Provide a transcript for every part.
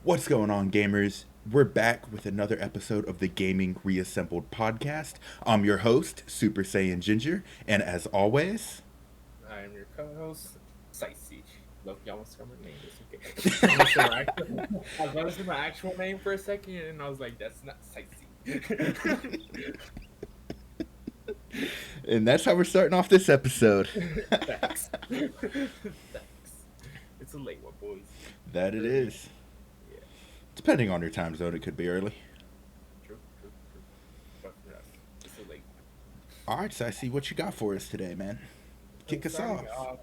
What's going on, gamers? We're back with another episode of the Gaming Reassembled podcast. I'm your host, Super Saiyan Ginger, and as always, I'm your co-host, Sightsee. Loki almost said my name. It's okay. I was going to say my actual name for a second, and I was like, "That's not Sightsee." and that's how we're starting off this episode. Thanks. Thanks. It's a late one, boys. That it is. Yeah. Depending on your time zone, it could be early. True. But for us, it's a late one. All right, so I see what you got for us today, man. So Kick us starting off. off,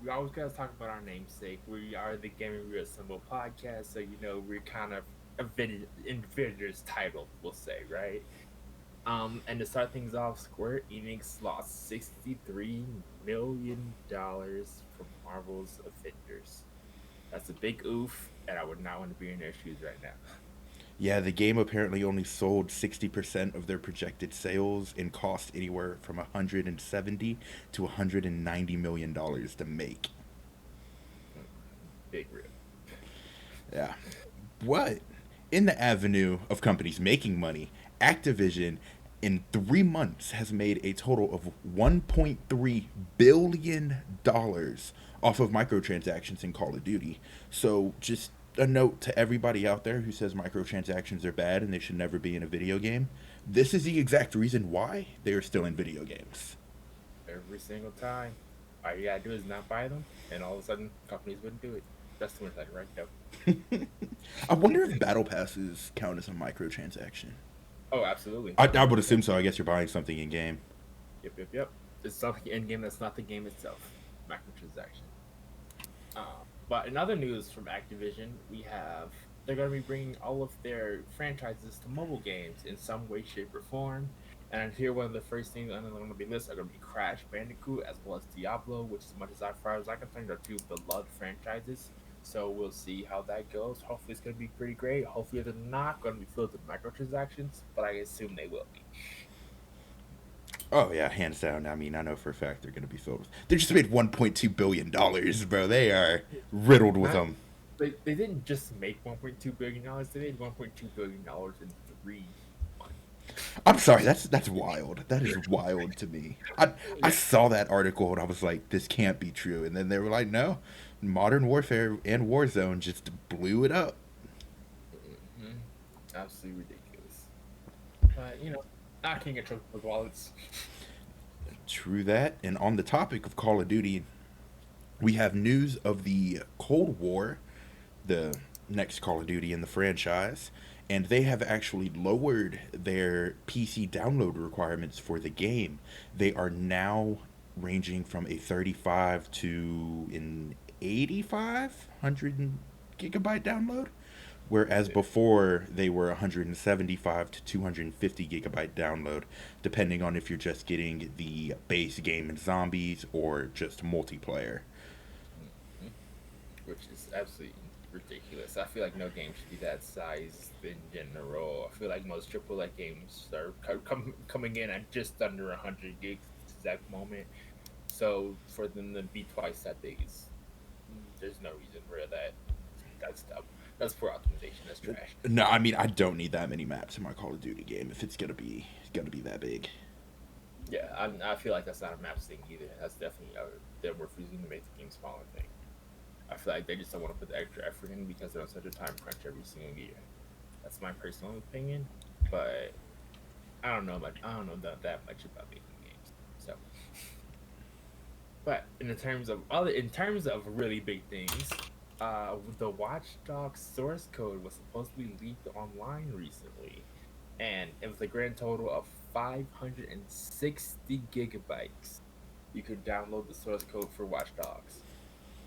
we always gotta talk about our namesake. We are the Gaming Reassembled podcast, so we're kind of a individual's title, we'll say, right? And to start things off, Square Enix lost $63 million from Marvel's Avengers. That's a big oof, and I would not want to be in their shoes right now. Yeah, the game apparently only sold 60% of their projected sales and cost anywhere from 170 to 190 million dollars to make. Big rip. Yeah. What? In the avenue of companies making money, Activision in 3 months has made a total of $1.3 billion off of microtransactions in Call of Duty. So, just a note to everybody out there who says microtransactions are bad and they should never be in a video game. This is the exact reason why they are still in video games. Every single time. All you gotta do is not buy them, and all of a sudden, companies wouldn't do it. That's the like right now. I wonder if battle passes count as a microtransaction. Oh, absolutely. I would assume so. I guess you're buying something in game. Yep. It's something in game that's not the game itself. Microtransaction. But in other news from Activision, they're going to be bringing all of their franchises to mobile games in some way, shape, or form. And here, one of the first things I'm going to be listed are going to be Crash Bandicoot as well as Diablo, which, as far as I can think, are two beloved franchises. So we'll see how that goes. Hopefully, it's going to be pretty great. Hopefully, they're not going to be filled with microtransactions, but I assume they will be. Oh yeah, hands down. I mean, I know for a fact they're going to be filled with. They just made $1.2 billion, bro. They are riddled with them. They didn't just make $1.2 billion. They made $1.2 billion in 3 months. I'm sorry. That's wild. That is wild to me. I saw that article and I was like, this can't be true. And then they were like, no, Modern Warfare and Warzone just blew it up. Mm-hmm. Absolutely ridiculous. But not king of people's wallets. True that. And on the topic of Call of Duty, we have news of the Cold War, the next Call of Duty in the franchise, and they have actually lowered their PC download requirements for the game. They are now ranging from a 35 to an 85 gigabyte download, whereas before they were 175 to 250 gigabyte download, depending on if you're just getting the base game and zombies or just multiplayer. Mm-hmm. Which is absolutely ridiculous. I feel like no game should be that size in general. I feel like most AAA games are coming in at just under 100 gigs at this exact moment. So for them to be twice that big there's no reason for that. That's dumb. That's poor optimization. That's trash. No, I mean I don't need that many maps in my Call of Duty game if it's gonna be that big. Yeah, I feel like that's not a maps thing either. That's definitely them refusing to make the game smaller thing. I feel like they just don't want to put the extra effort in because they're on such a time crunch every single year. That's my personal opinion, but I don't know that much about making games. So, but in terms of really big things, the Watch Dogs source code was supposed to be leaked online recently, and it was a grand total of 560 gigabytes. You could download the source code for Watch Dogs.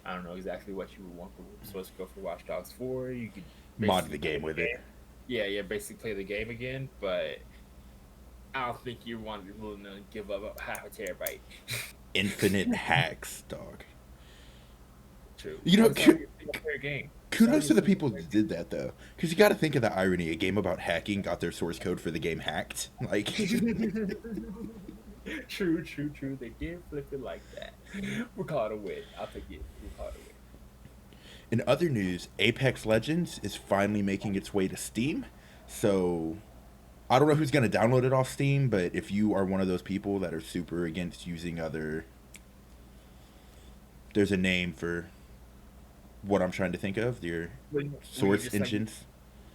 I don't know exactly what you would want the source code for Watch Dogs for. You could Mod the game with it. Yeah, basically play the game again, but I don't think you want to be willing to give up half a terabyte. Infinite hacks, dog. True. You know, game. Kudos to the people that did that though, because you got to think of the irony: a game about hacking got their source code for the game hacked. Like, True. They did flip it like that. We'll call it a win. I'll take it. We'll call it a win. In other news, Apex Legends is finally making its way to Steam. So I don't know who's going to download it off Steam, but if you are one of those people that are super against using other, there's a name for what I'm trying to think of, your When you source just like engines.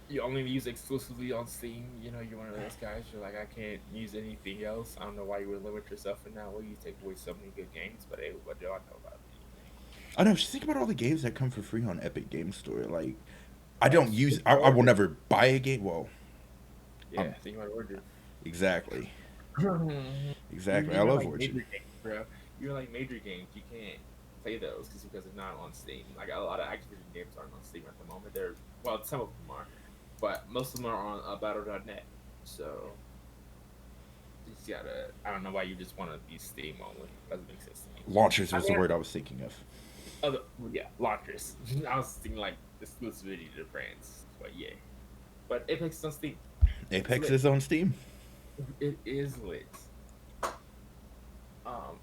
you only use exclusively on Steam, you know, you're one of those guys. You're like, I can't use anything else. I don't know why you would limit yourself in that way. You take away so many good games, but hey, what do I know about anything? I know, just think about all the games that come for free on Epic Game Store. Like, I don't Plus, use, think I about will order. never buy a game. Well, Yeah, I'm think about order. exactly, exactly. I Even love like major Orchard. games, bro. Even like major games, you can't play those because they're not on Steam. Like a lot of Activision games aren't on Steam at the moment. They're well, some of them are, but most of them are on Battle.net. So you just gotta. I don't know why you just want to be Steam only. Doesn't make sense to me. Launchers I was the mean, word I was thinking of. other yeah, launchers. I was thinking like exclusivity to brands, but yeah. But Apex is on Steam. It's Apex lit. is on Steam. It is lit.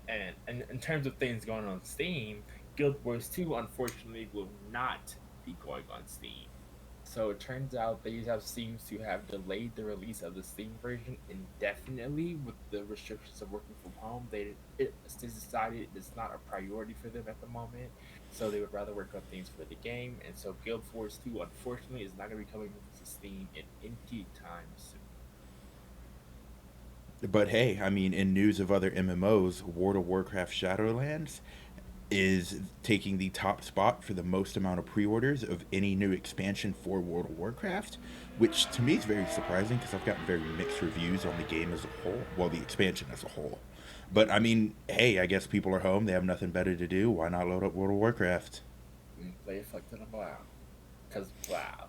And in terms of things going on Steam, Guild Wars 2 unfortunately will not be going on Steam. So it turns out they have seems to have delayed the release of the Steam version indefinitely with the restrictions of working from home. It's decided it's not a priority for them at the moment, so they would rather work on things for the game. And so Guild Wars 2 unfortunately is not going to be coming to Steam in any time soon. But hey, I mean, in news of other MMOs, World of Warcraft Shadowlands is taking the top spot for the most amount of pre-orders of any new expansion for World of Warcraft, which to me is very surprising because I've gotten very mixed reviews on the game as a whole, well, the expansion as a whole. But I mean, hey, I guess people are home, they have nothing better to do, why not load up World of Warcraft? Play it fucked up wow. Cause wow.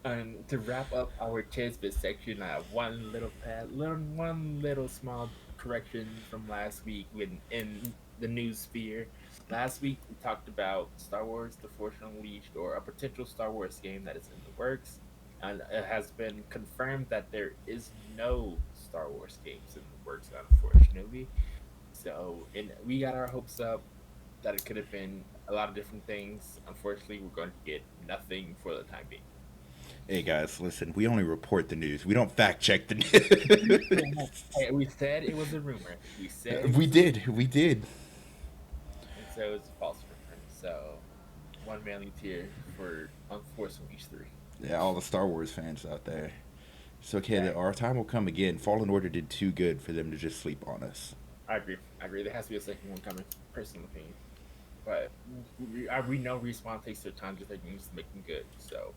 And to wrap up our tidbit section, I have one little small correction from last week when in the news sphere. Last week we talked about Star Wars: The Force Unleashed, or a potential Star Wars game that is in the works, and it has been confirmed that there is no Star Wars games in the works, unfortunately. So, and we got our hopes up that it could have been a lot of different things. Unfortunately, we're going to get nothing for the time being. Hey guys, listen, we only report the news, we don't fact check the news. Hey, we said it was a rumor. We said it We was a rumor, did, we did. and so it was a false rumor. So one manly tear for Force Unleashed 3. Yeah, all the Star Wars fans out there. It's okay that Yeah, our time will come again. Fallen Order did too good for them to just sleep on us. I agree. I agree. There has to be a second one coming. Personal opinion, but we know Respawn takes their time to their games to make them good. So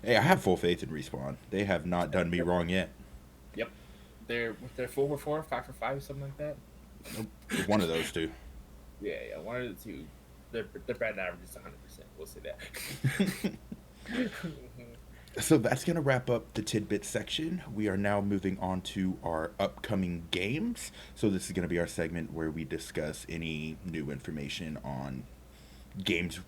Hey, I have full faith in Respawn. They have not done me yep, wrong yet. yep. They're 4 for 4, 5 for 5, something like that. Nope. One of those two. Yeah, yeah. One of the two. Their batting average is 100%. We'll say that. So that's going to wrap up the tidbit section. We are now moving on to our upcoming games. So this is going to be our segment where we discuss any new information on games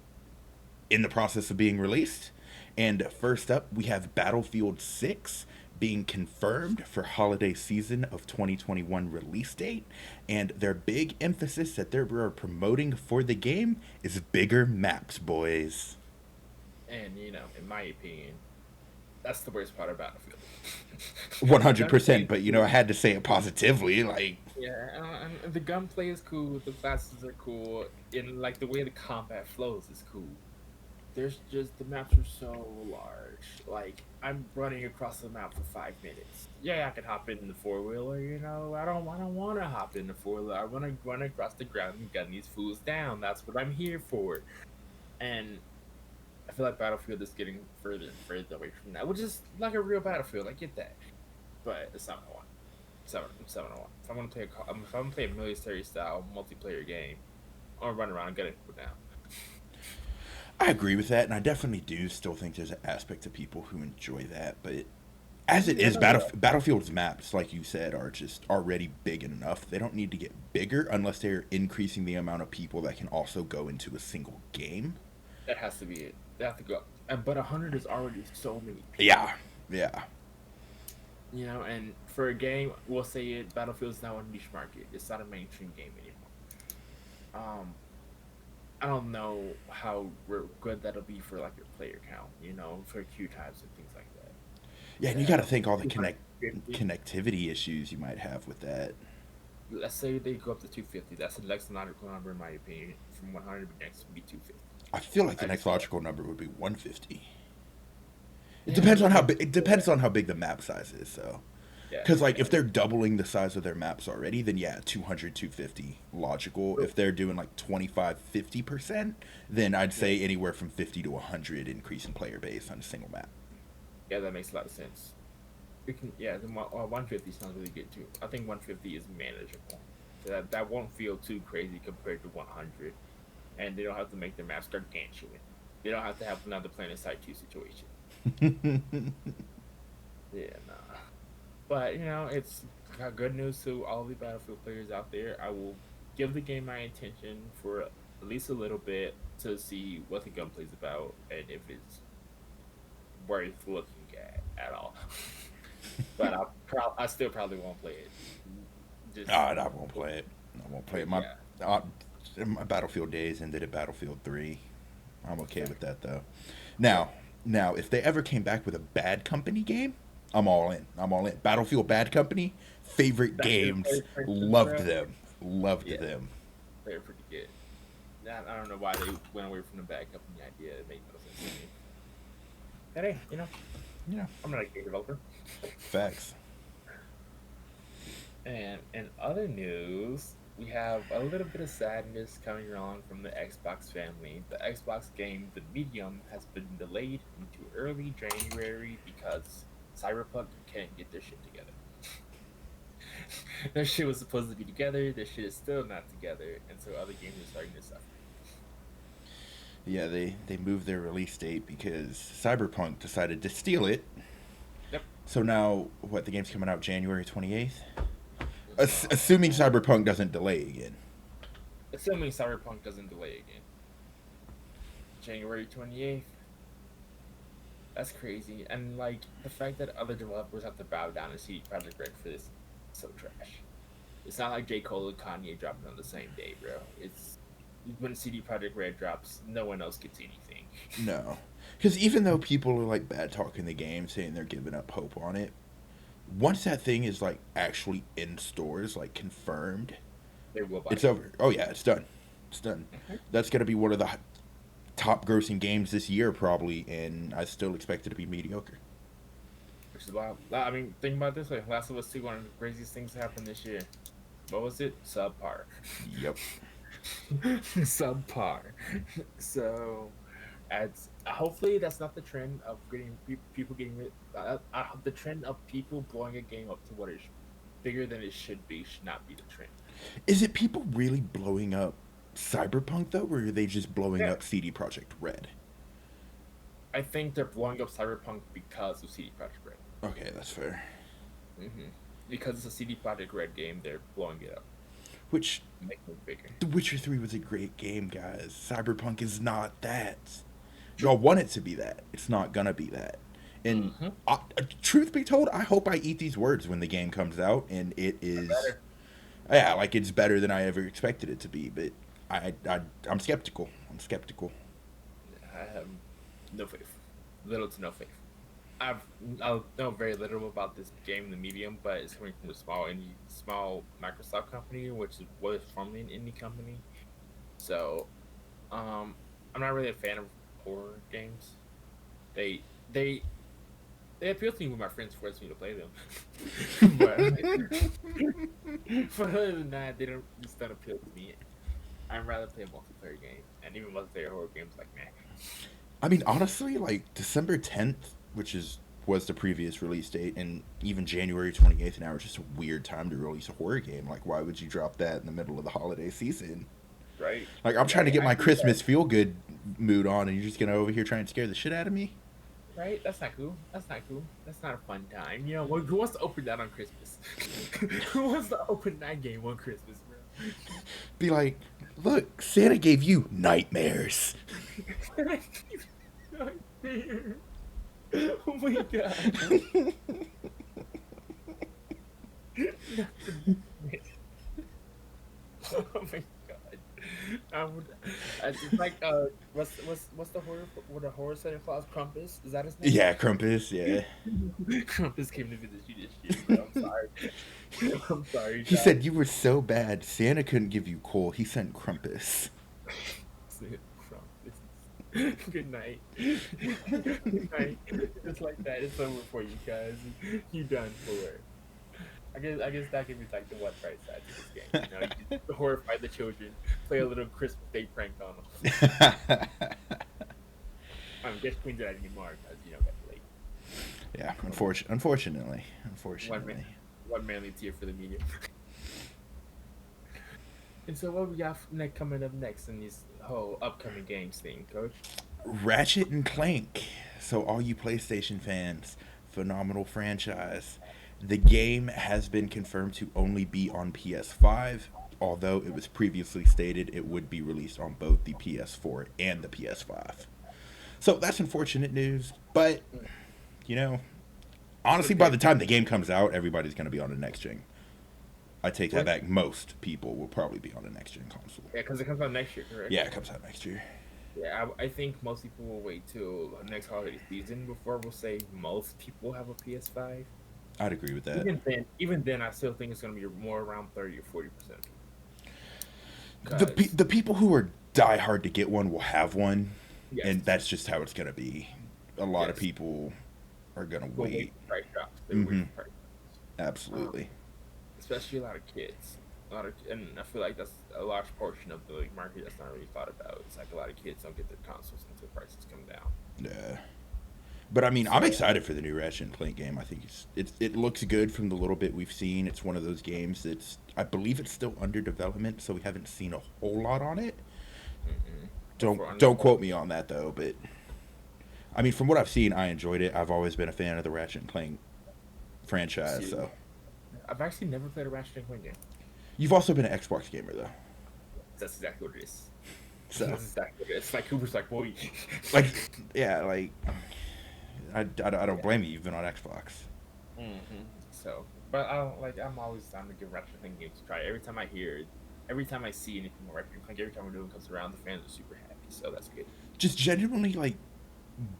in the process of being released. And first up, we have Battlefield 6 being confirmed for holiday season of 2021 release date. And their big emphasis that they're promoting for the game is bigger maps, boys. And in my opinion, that's the worst part of Battlefield. The gunplay 100%, is but cool. I had to say it positively. Like, Yeah, and the gunplay is cool. The classes are cool, and like the way the combat flows is cool. There's just the maps are so large. Like I'm running across the map for 5 minutes. Yeah, I can hop in the four wheeler. I don't want to hop in the four wheeler. I want to run across the ground and gun these fools down. That's what I'm here for. And I feel like Battlefield is getting further and further away from that, which is like a real Battlefield. I get that, but it's not what I want. 701. If I want to play if I want to play a military style multiplayer game, I want to run around and gun people down. I agree with that, and I definitely do still think there's an aspect of people who enjoy that. But as it Yeah, is, no, yeah. Battlefield's maps, like you said, are just already big enough. They don't need to get bigger unless they're increasing the amount of people that can also go into a single game. That has to be it. They have to go. But 100 is already so many people. Yeah, yeah. And for a game, we'll say it. Battlefield's now a niche market. It's not a mainstream game anymore. Um, I don't know how good that'll be for like your player count, for queue times and things like that. Yeah, and you got to Yeah, think all the 250. connectivity issues you might have with that. Let's say they go up to 250. That's the next logical number in my opinion. From 100 next would be 250. I feel like the I next just feel like, logical number would be 150. It yeah, depends on how okay, big. It depends on how big the map size is. So, yeah, because like yeah. if they're doubling the size of their maps already, then yeah, 200, 250 logical. So, If they're doing like 25, 50%, then I'd yeah, say anywhere from 50 to 100 increase in player base on a single map. yeah, that makes a lot of sense. We can, yeah, the 150 sounds really good too. I think 150 is manageable. That won't feel too crazy compared to 100, and they don't have to make their maps gargantuan. They don't have to have another Planet Side 2 situation. Yeah, nah. But it's got good news to all the Battlefield players out there. I will give the game my attention for at least a little bit to see what the gunplay's about and if it's worth looking at all. But I still probably won't play it. Just I won't play it. I won't play it. yeah, Uh, my Battlefield days ended at Battlefield 3. I'm okay fair. with that though. Yeah. Now, if they ever came back with a Bad Company game, I'm all in. I'm all in. Battlefield Bad Company, favorite Back to the games, first person, loved bro. them, loved Yeah, them. they're pretty good. I don't know why they went away from the bad company idea. It made no sense to me. But hey, Yeah, I'm not a game developer. facts. And in other news, we have a little bit of sadness coming on from the Xbox family. The Xbox game The Medium has been delayed into early January because Cyberpunk can't get their shit together. Their shit was supposed to be together, their shit is still not together, and so other games are starting to suffer. Yeah, they moved their release date because Cyberpunk decided to steal it. Yep. So now, what, the game's coming out January 28th? Um, Assuming Cyberpunk doesn't delay again. Assuming Cyberpunk doesn't delay again. January 28th. That's crazy. And like the fact that other developers have to bow down to CD Projekt Red for this is so trash. It's not like J. Cole and Kanye dropping on the same day, bro. It's when CD Projekt Red drops, no one else gets anything. No. Because even though people are like bad talking the game, saying they're giving up hope on it, once that thing is like actually in stores, like confirmed, They will buy it's it. over. Oh yeah, it's done. It's done. Mhm. That's gonna be one of the top grossing games this year probably, and I still expect it to be mediocre. Which is wild. I mean, think about it this way. Last of Us 2, one of the craziest things that happened this year. What was it? Subpar. Yep. Subpar. So, as hopefully that's not the trend of getting people getting the trend of people blowing a game up to what is bigger than it should not be the trend. Is it people really blowing up Cyberpunk though, or are they just blowing Yeah, up CD Projekt Red? I think they're blowing up Cyberpunk because of CD Projekt Red. Okay, that's fair. Because it's a CD Projekt Red game, they're blowing it up, Which making it bigger. The Witcher 3 was a great game, guys. Cyberpunk is not that. Y'all want it to be that. It's not gonna be that. And Mm-hmm. truth be told, I hope I eat these words when the game comes out and it is, Better. yeah, like it's better than I ever expected it to be. But I'm skeptical. I'm skeptical. I have no faith, little to no faith. I've I know very little about this game, the medium, but it's coming from a small Microsoft company, which was formerly an indie company. So, I'm not really a fan of horror games. They they they appeal to me when my friends force me to play them, but but other than that, they don't just don't appeal to me. I'd rather play a multiplayer game, and even multiplayer horror games like meh. I mean, honestly, like December 10th, which is was the previous release date, and even January 28th now is just a weird time to release a horror game. Like, why would you drop that in the middle of the holiday season? Right? Like, I'm trying to Right? get I my hate that. Christmas feel good mood on, and you're just gonna over here trying to scare the shit out of me? Right? That's not cool. That's not cool. That's not a fun time. Who wants to open that on Christmas? Who wants to open that game on Christmas, bro? Be like, look, Santa gave you nightmares. Oh my god. Oh my god. I would, it's like what's the horror what a horror Santa Claus Krampus? Is that his name? Yeah, Crumpus. Yeah. Krampus came to visit you this year, bro. I'm sorry. I'm sorry, He Josh. said you were so bad, Santa couldn't give you coal. He sent Crumpus. Krampus. Good night. Good night. Just like that, it's over for you guys. You done for. I guess that can be like the one bright side to this game. You know, you just horrify the children, play a little Christmas Day prank on them. I guess we do that anymore because got late. Yeah, unfortunately. One manly tear for the medium. And so, what we got coming up next in this whole upcoming games thing, Coach? Ratchet and Clank. So, all you PlayStation fans, phenomenal franchise. The game has been confirmed to only be on PS5, although it was previously stated it would be released on both the PS4 and the PS5. So, that's unfortunate news, but, you know, honestly, by the time the game comes out, everybody's going to be on the next gen. I take that back. Most people will probably be on the next gen console. Yeah, because it comes out next year, correct? Yeah, it comes out next year. Yeah, I think most people will wait till next holiday season before we'll say most people have a PS5. I'd agree with that. Even then, I still think it's going to be more around 30 or 40%. The people who are diehard to get one will have one, Yes. and that's just how it's going to be. A lot of people are going to wait. Price drops. They wait for price drops. Absolutely. Especially a lot of kids. And I feel like that's a large portion of the market that's not really thought about. It's like a lot of kids don't get their consoles until prices come down. Yeah. But I mean, I'm excited for the new Ratchet and Clank game. I think it looks good from the little bit we've seen. It's one of those games that's, I believe it's still under development, so we haven't seen a whole lot on it. Don't quote me on that though, but I mean, from what I've seen, I enjoyed it. I've always been a fan of the Ratchet and Clank franchise. So I've actually never played a Ratchet and Clank game. You've also been an Xbox gamer though. That's exactly what it is. So that's exactly what it is. It's like Cooper's like, boy. Like, yeah, like I don't blame you. You've been on Xbox. So, but I'm always down to give Ratchet and Clank games a try. Every time I see anything with Ratchet and Clank, every time we're doing comes around, the fans are super happy. So that's good. Just genuinely like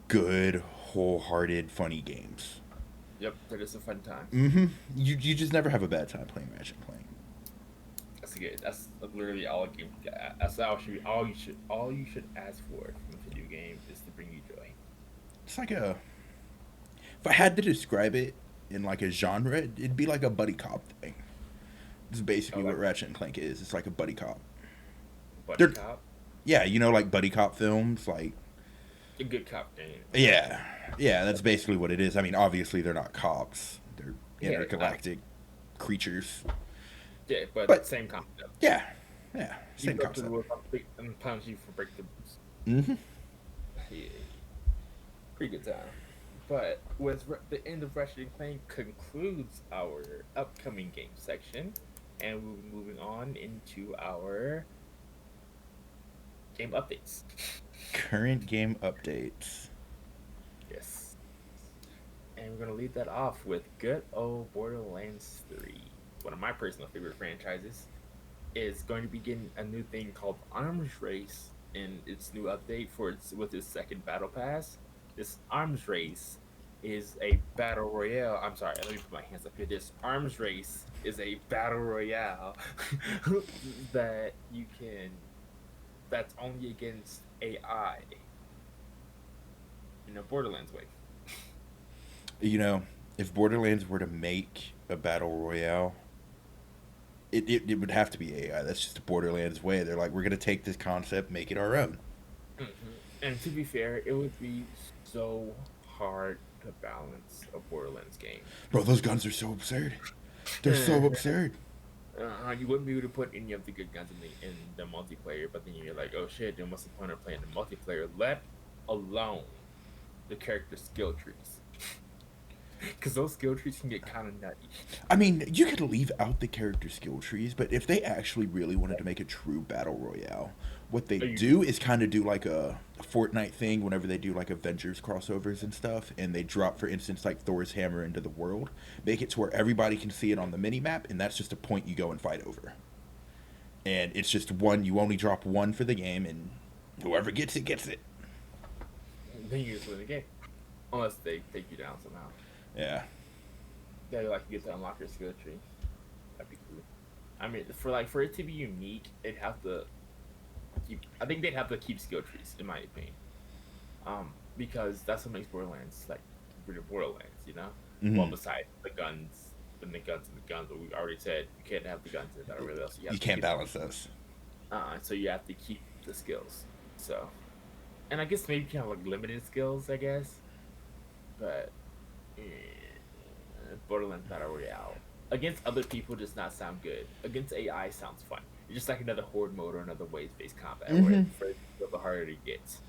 good, wholehearted, funny games. Yep, that is a fun time. You just never have a bad time playing Ratchet and Clank. That's good. That's literally all a game. That's all you should ask for from a video game is to bring you joy. It's like if I had to describe it in like a genre, it'd be like a buddy cop thing. This is basically what Ratchet and Clank is. It's like a buddy cop. Buddy cop? Yeah, like buddy cop films, like a good cop game. Yeah, that's basically what it is. I mean, obviously they're not cops; they're intergalactic creatures. Yeah, but same concept. Yeah, same concept. And punish you for breaking the rules. Yeah, pretty good time. But with the end of Ratchet and Clank concludes our upcoming game section, and we'll be moving on into our game updates. Current game updates. Yes. And we're going to lead that off with good old Borderlands 3. One of my personal favorite franchises is going to be getting a new thing called Arms Race in its new update with its second battle pass. This Arms Race is a battle royale. I'm sorry, let me put my hands up here. This Arms Race is a battle royale that's only against AI in a Borderlands way. If Borderlands were to make a battle royale, it would have to be AI. That's just the Borderlands way. They're like, we're going to take this concept, make it our own. And to be fair, it would be so hard to balance a Borderlands game. Bro, those guns are so absurd. They're so absurd. You wouldn't be able to put any of the good guns in the multiplayer, but then you're like, oh shit, then what's the point of playing the multiplayer, let alone the character skill trees? Because those skill trees can get kind of nutty. I mean, you could leave out the character skill trees, but if they actually really wanted to make a true battle royale, what they do is kind of do like a Fortnite thing whenever they do like Avengers crossovers and stuff, and they drop, for instance, like Thor's hammer into the world, make it to where everybody can see it on the mini-map, and that's just a point you go and fight over. and it's just one. You only drop one for the game, and whoever gets it gets it. Then you just win the game, unless they take you down somehow. Yeah. Yeah, like you get to unlock your skill tree. That'd be cool. I mean, for it to be unique, they'd have to keep. I think they'd have to keep skill trees, in my opinion. Because that's what makes Borderlands like really Borderlands, you know. Well, Hmm. besides the guns, but we already said you can't have the guns in that or really else. You You have to can't keep. balance those. So you have to keep the skills. So, and I guess maybe kind of like limited skills, I guess. But Borderlands Battle Royale against other people does not sound good. Against AI sounds fun. It's just like another horde mode or another waves-based combat where Hmm. the harder it gets.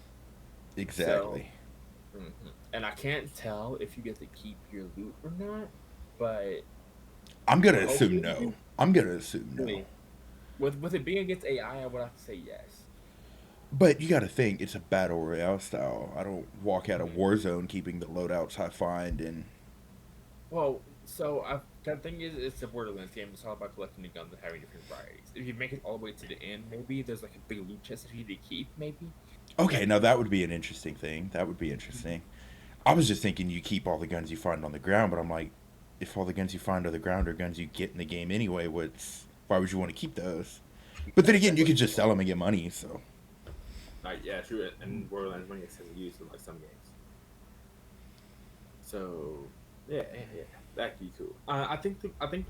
So, Exactly. and I can't tell if you get to keep your loot or not, but I'm gonna assume hopefully you no. do. I'm gonna assume no. Really. With it being against AI, I would have to say yes. But you got to think it's a battle royale style. I don't walk out of Mhm. Warzone keeping the loadouts I find, and Well, so the thing is, it's a Borderlands game. It's all about collecting the guns and having different varieties. If you make it all the way to the end, maybe there's like a big loot chest for you to keep. Maybe. okay, now that would be an interesting thing. That would be interesting. I was just thinking you keep all the guns you find on the ground, but I'm like, if all the guns you find on the ground are guns you get in the game anyway, why would you want to keep those? But then again, That's you what. could just sell them and get money. So Like yeah, true. And Borderlands money is used in like some games. So yeah. That could be cool. I think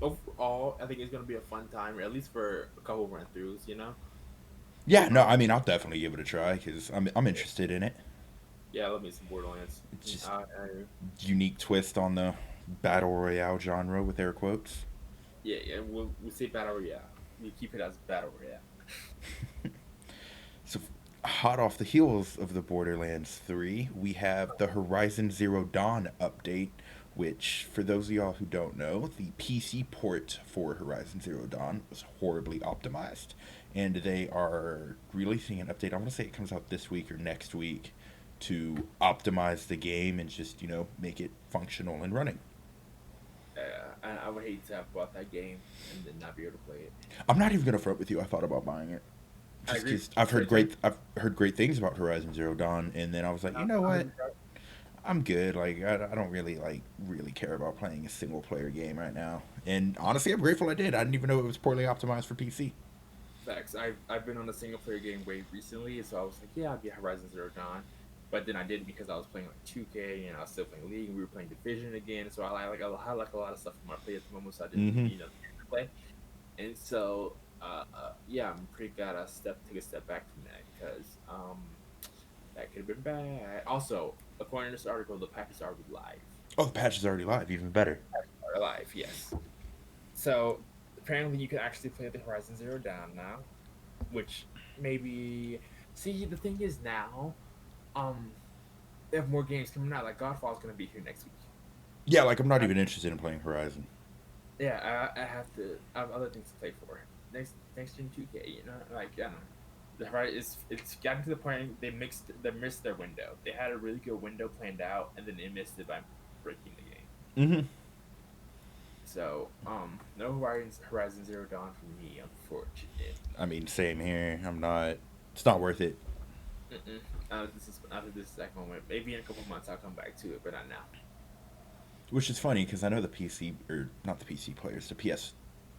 overall, I think it's gonna be a fun time, or at least for a couple run throughs. You know. yeah, no, I Um. mean I'll definitely give it a try because I'm Yeah. interested in it. Yeah. Let me some Borderlands. It's just I unique twist on the battle royale genre with air quotes. yeah. We'll say battle royale. We keep it as battle royale. So, hot off the heels of the Borderlands 3, we have the Horizon Zero Dawn update, which, for those of y'all who don't know, the PC port for Horizon Zero Dawn was horribly optimized, and they are releasing an update. I want to say it comes out this week or next week to optimize the game and just, make it functional and running. I would hate to have bought that game and then not be able to play it. I'm not even gonna front with you. I thought about buying it I just agree. because Same, same. I've heard great things about Horizon Zero Dawn, and then I was like, you know I'm what? gonna try. I'm good. Like I don't really care about playing a single player game right now. And honestly, I'm grateful I did. I didn't even know it was poorly optimized for PC. Facts. I've been on a single player game way recently, so I was like, yeah, I'll get Horizon Zero Dawn. But then I didn't because I was playing like 2K and I was still playing League and we were playing Division again. So I like a lot of stuff from my play at the moment, so I didn't Hmm. play. And so yeah, I'm pretty glad I took a step back from that because that could have been bad. Also, according to this article, the pack is already live. Oh, the patch is already live. Even better. Are live, yes. So apparently you can actually play the Horizon Zero Dawn now, which maybe see the thing is now, um, they have more games coming out. Like Godfall's gonna be here next week. Yeah, like I'm not I, even interested in playing Horizon. yeah, I have to. I have other things to play for next gen 2K. You know, like I don't know. The Horizon it's gotten to the point they missed their window. They had a really good window planned out, and then they missed it by breaking the game. Hmm. So, no Horizon Zero Dawn for me, unfortunately. I mean, same here. I'm not. It's not worth it. Mm-mm. After this exact moment. Maybe in a couple months I'll come back to it, but not now. Which is funny because I know the PC or not the PC players, the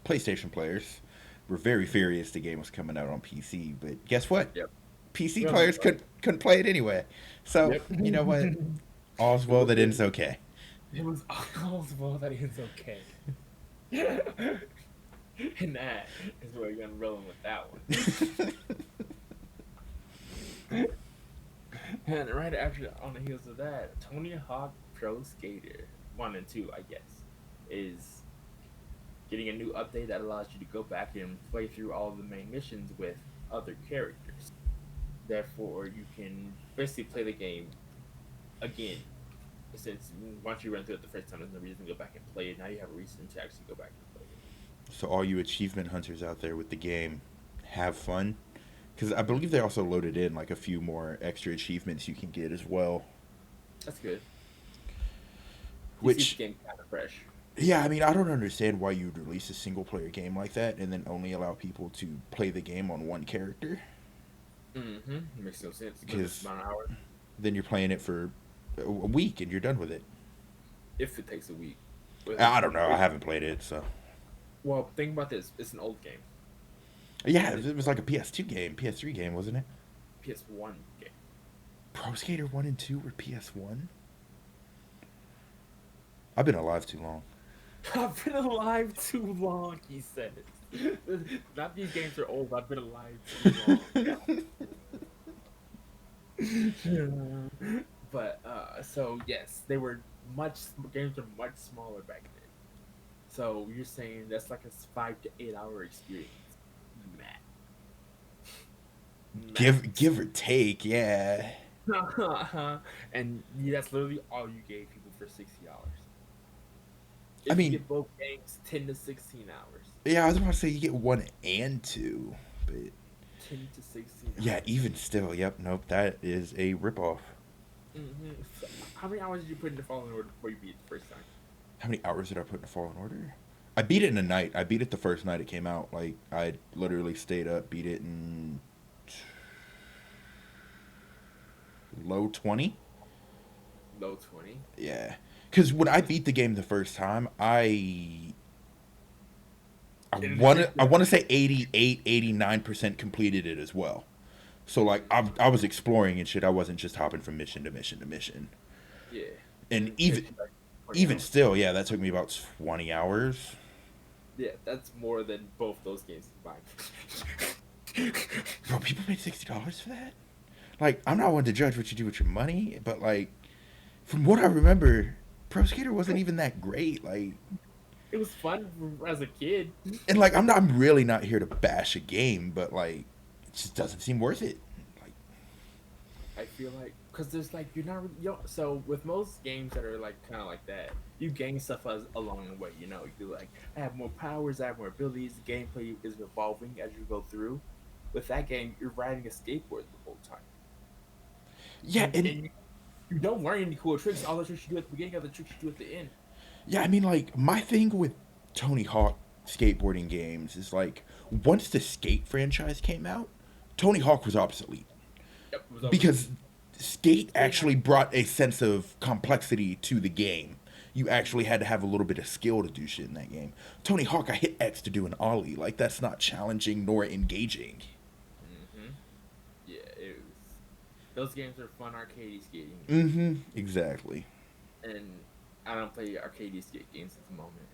PlayStation players were very furious the game was coming out on PC. But guess what? Yep. PC Well, players couldn't play it anyway. So yep. you know what? All's it well was that ends okay. it was possible that it's okay. And that is where you're gonna roll in with that one. And right after, on the heels of that, Tony Hawk Pro Skater 1 and 2, I guess, is getting a new update that allows you to go back and play through all of the main missions with other characters. Therefore, you can basically play the game again. Since once you run through it the first time, there's no reason to go back and play it. Now you have a reason to actually go back and play it. So all you achievement hunters out there with the game, have fun. Because I believe they also loaded in like a few more extra achievements you can get as well. That's good. You see the Which game kind of fresh. Yeah, I mean, I don't understand why you'd release a single player game like that and then only allow people to play the game on one character. Makes no sense. Limited Because amount of hours. then you're playing it for a week and you're done with it. If it takes a week. But I don't know. I haven't played it, so. well, think about this. It's an old game. Yeah, And it's it was like a PS2 game, PS3 game, wasn't it? PS1 game. Pro Skater 1 and 2 were PS1? I've been alive too long. I've been alive too long, he said. Not these games are old. I've been alive too long. But so yes, they were much games are much smaller back then. So you're saying that's like a 5 to 8 hour experience, max. Max. Give or take, yeah. And that's literally all you gave people for 60 hours. I If you mean, get both games, 10 to 16 hours. yeah, I was about to say you get 1 and 2, but 10 to 16 yeah, hours. even still, yep, nope, that is a ripoff. So, how many hours did you put into Fallen Order before you beat it the first time? How many hours did I put in Fallen Order? I beat it in a night. I beat it the first night it came out. Like, I literally stayed up, beat it in low 20. Low 20. Yeah. Because when I beat the game the first time, I want to say 88, 89% completed it as well. So like I was exploring and shit. I wasn't just hopping from mission to mission to mission. Yeah. And And it even takes you like 20 even hours. still, yeah, that took me about 20 hours. Yeah, that's more than both those games combined. Bro, people paid $60 for that? Like, I'm not one to judge what you do with your money, but like from what I remember, Pro Skater wasn't even that great. Like, It was fun as a kid. and like I'm really not here to bash a game, but like it just doesn't seem worth it. Like, I feel like because there's like you're not so with most games that are like kind of like that, you gain stuff along the way. You like I have more powers, I have more abilities. The gameplay is evolving as you go through. With that game, you're riding a skateboard the whole time. yeah, and And you don't learn any cool tricks. All the tricks you do at the beginning are the tricks you do at the end. yeah, I mean, like my thing with Tony Hawk skateboarding games is like once the Skate franchise came out, Tony Hawk was obsolete Yep, it was over. because Skate Tony Hawk. actually brought a sense of complexity to the game. You actually had to have a little bit of skill to do shit in that game. Tony Hawk, I hit X to do an ollie. Like that's not challenging nor engaging. Yeah, it was. Those games are fun arcade skating games, Mm-hmm. Exactly. and I don't play arcade skate games at the moment.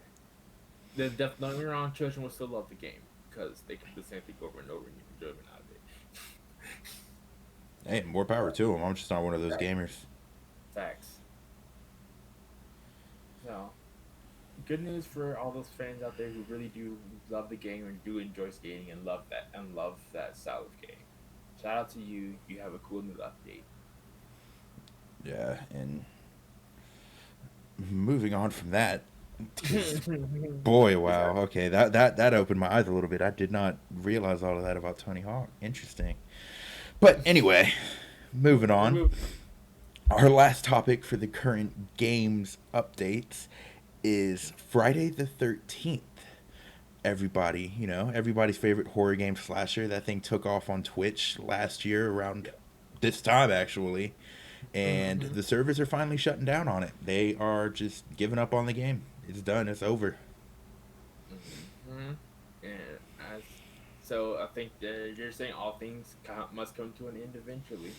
There's definitely wrong. Children will still love the game because they can do the same thing over and over and you enjoy it out of it. Hey, more power to him. I'm just not one of those gamers. Facts. So, good news for all those fans out there who really do love the game and do enjoy skating and love that style of game. Shout out to you. You have a cool new update. Yeah, and moving on from that, 'cause boy, wow, okay, that opened my eyes a little bit. I did not realize all of that about Tony Hawk. Interesting. But anyway, moving on. Our last topic for the current games updates is Friday the 13th. Everybody, everybody's favorite horror game slasher. That thing took off on Twitch last year around this time, actually. And Mm-hmm. the servers are finally shutting down on it. They are just giving up on the game. It's done. It's over. Mm-hmm. And as so, I think you're saying all things must come to an end eventually.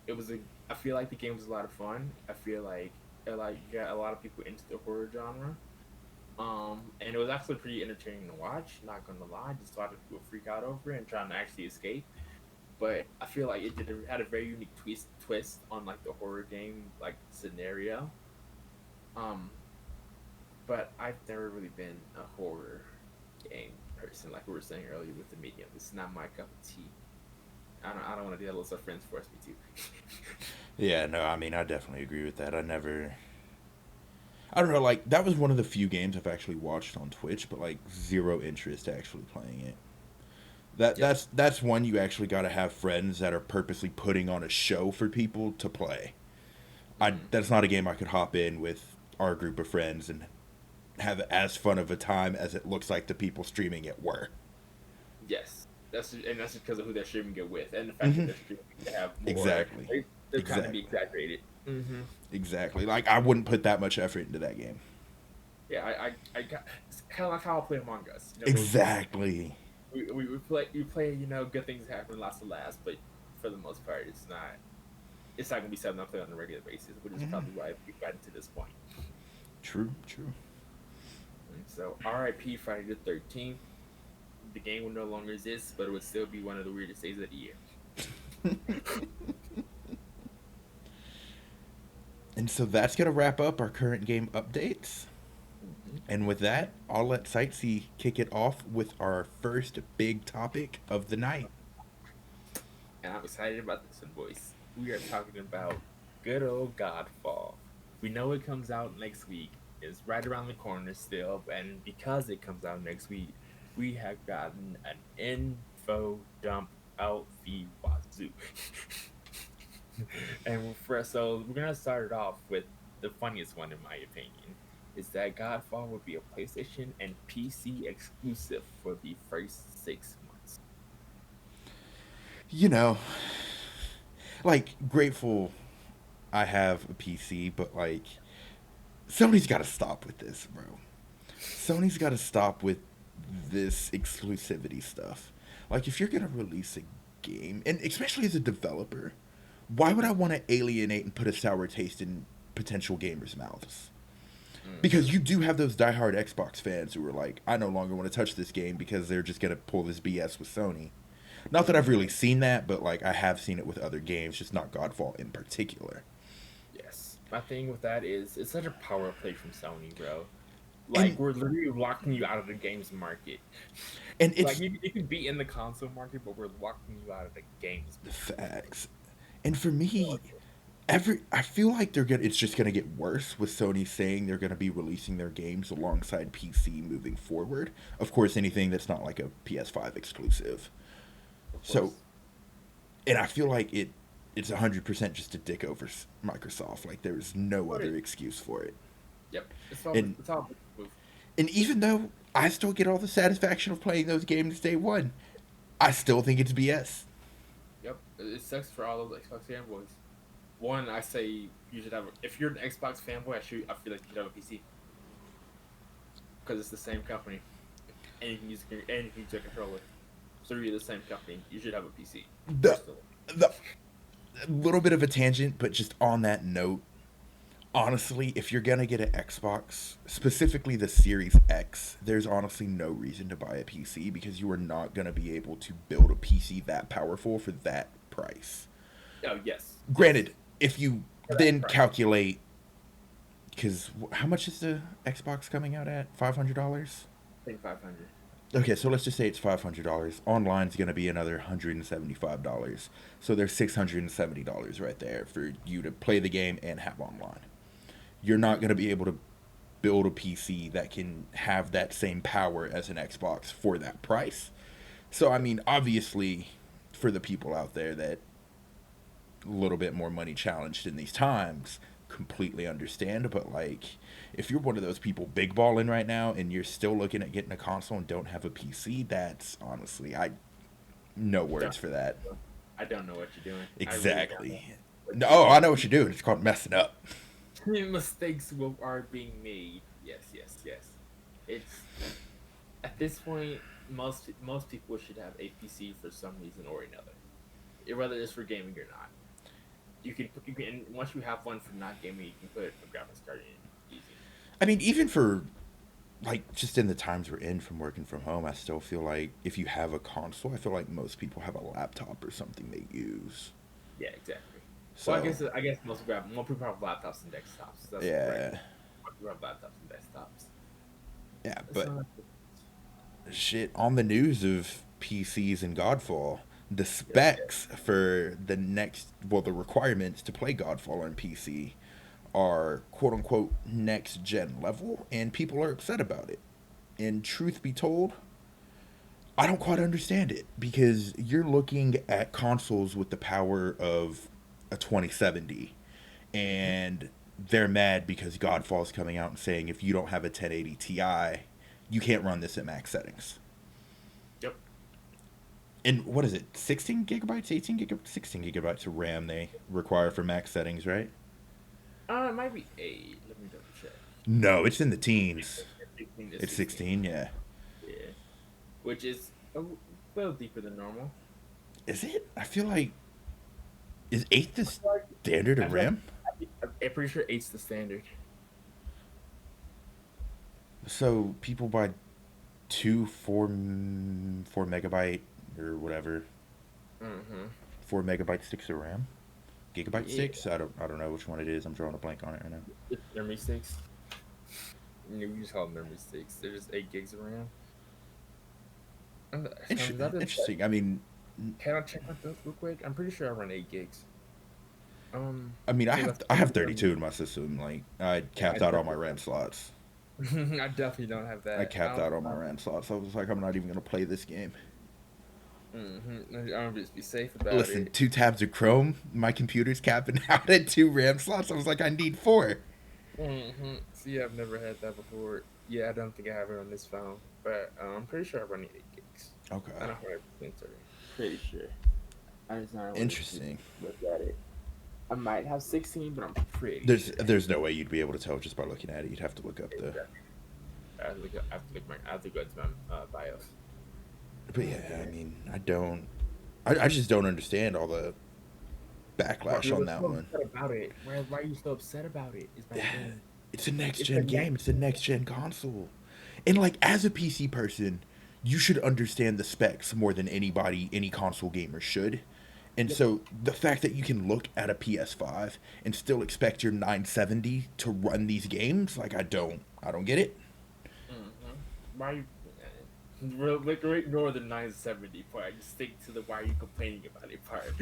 It was a. I feel like the game was a lot of fun. I feel like you got a lot of people into the horror genre. And it was actually pretty entertaining to watch. Not gonna lie, just a lot of people freak out over it and trying to actually escape. But I feel like had a very unique twist on like the horror game like scenario. Um, but I've never really been a horror game person, like we were saying earlier with the medium. This is not my cup of tea. I don't want to do that unless our friends force me to. Yeah, no, I mean, I definitely agree with that. I don't know, like, that was one of the few games I've actually watched on Twitch, but, like, zero interest actually playing it. Yep. That's one you actually got to have friends that are purposely putting on a show for people to play. Mm. That's not a game I could hop in with our group of friends and have as fun of a time as it looks like the people streaming it were. Yes, that's because of who they're streaming it with, and the fact that Hmm. they're streaming to have more. Exactly. They're trying to be Exactly. exaggerated. Mm-hmm. Exactly. Like I wouldn't put that much effort into that game. Yeah, I got it's kind of like how I play Among Us. You know, Exactly. we play. You know, good things happen lots of laughs, but for the most part, it's not gonna be something I play on a regular basis, which is Mhm. probably why we've gotten to this point. True. True. And so, R.I.P. Friday the 13th. The game will no longer exist, but it would still be one of the weirdest days of the year. And so that's gonna wrap up our current game updates. Hmm. And with that, I'll let Sightsee kick it off with our first big topic of the night. And I'm excited about this one, boys. We are talking about good old Godfall. We know it comes out next week. It's right around the corner still, and because it comes out next week, we have gotten an info dump out the wazoo. So we're gonna start it off with the funniest one in my opinion. Is that Godfall will be a PlayStation and PC exclusive for the first 6 months. You know, like grateful I have a PC, but like Sony's got to stop with this, bro. Sony's got to stop with this exclusivity stuff. Like if you're going to release a game, and especially as a developer, why would I want to alienate and put a sour taste in potential gamers' mouths? Because Mm-hmm. you do have those diehard Xbox fans who are like, I no longer want to touch this game because they're just going to pull this BS with Sony. Not that I've Mm-hmm. really seen that, but like I have seen it with other games, just not Godfall in particular. Yes. My thing with that is it's such a power play from Sony, bro. Like And we're literally locking you out of the games market. and Like it's you could be in the console market, but we're locking you out of the games market. facts. And for me, So, I feel like it's just gonna get worse with Sony saying they're gonna be releasing their games alongside PC moving forward. Of course, anything that's not like a PS5 exclusive. of So, course. and I feel like it's 100% just a dick over Microsoft. Like there's no What other it? excuse for it. Yep. It's all. And It's all. Move. and even though I still get all the satisfaction of playing those games day one, I still think it's BS. Yep. It sucks for all those Xbox fanboys. One, I say you should have. If you're an Xbox fanboy, I feel like you should have a PC because it's the same company, and you can use your controller. So you're the same company. You should have a PC. The Personally. the little bit of a tangent, but just on that note, honestly, if you're gonna get an Xbox, specifically the Series X, there's honestly no reason to buy a PC because you are not gonna be able to build a PC that powerful for that price. Oh yes, yes. Granted, if you For that then price, calculate, because how much is the Xbox coming out at? $500. I think 500. Okay, so let's just say it's $500. Online's gonna be another $175. So there's $670 right there for you to play the game and have online. You're not gonna be able to build a PC that can have that same power as an Xbox for that price. So I mean, obviously, for the people out there that a little bit more money challenged in these times, completely understand. But like, if you're one of those people big balling right now and you're still looking at getting a console and don't have a PC, that's honestly, I no Don't, words for that. I don't know what you're doing. I really don't know Exactly. what No, you're oh, doing. I know what you're doing. It's called messing up. Mistakes are being made. Yes, yes, yes. It's at this point, most people should have a PC for some reason or another, whether it's for gaming or not. You can and once you have one for not gaming, you can put a graphics card in easy. I mean, even for like just in the times we're in from working from home, I still feel like if you have a console, I feel like most people have a laptop or something they use. Yeah, exactly. Well, So I guess more people have laptops and desktops. That's correct. yeah, More people have laptops and desktops. yeah. That's But not. shit, on the news of PCs and Godfall, the Yes, yes. specs for the next, well, the requirements to play Godfall on PC are quote unquote next gen level, and people are upset about it. And truth be told, I don't quite understand it because you're looking at consoles with the power of a 2070 Hmm. and they're mad because Godfall's coming out and saying if you don't have a 1080 Ti, you can't run this at max settings. Yep. And what is it? 16 gigabytes, 18 gigabytes, 16 gigabytes of RAM they require for max settings, right? It might be 8. Let me double check. No, it's in the teens. 16 is It's 16. 16, yeah. Yeah. Which is a little deeper than normal. Is it? I feel like is 8 the I feel like, standard I of feel like RAM? I'm pretty sure 8's the standard. So people buy two 4 megabyte or whatever, Mm-hmm. 4 megabyte sticks of RAM, gigabyte Yeah. sticks. I don't know which one it is. I'm drawing a blank on it right now. It's memory sticks. We just call them memory sticks. They're just 8 gigs of RAM. Interesting. I mean, Can I check my build real quick? I'm pretty sure I run 8 gigs. I So have that's I have 32 in my system. Like I yeah, I capped out all my definitely RAM slots. I definitely don't have I that. capped out all my RAM slots. I was like, I'm not even gonna play this game. I'm gonna just be safe about Listen, it. 2 tabs of Chrome. My computer's capping out at 2 RAM slots. I was like, I need 4. See, I've never had that before. Yeah, I don't think I have it on this phone, but I'm pretty sure I run 8 gigs. Okay. I'm 100% certain. Pretty sure. I just not want to Interesting. look at it. I might have 16, but I'm pretty sure. There's no way you'd be able to tell just by looking at it. You'd have to look up the. I have to go to my BIOS. But yeah, I mean, I just don't understand all the backlash on that So one. upset about it. Why are you so upset about it? Is my Yeah, thing. it's a next It's a gen game. It's a next gen console, and like as a PC person, you should understand the specs more than any console gamer should. And Yep. so the fact that you can look at a PS5 and still expect your 970 to run these games, like I don't get it. Why you ignore the 970 part. Just stick to the why are you complaining about it part.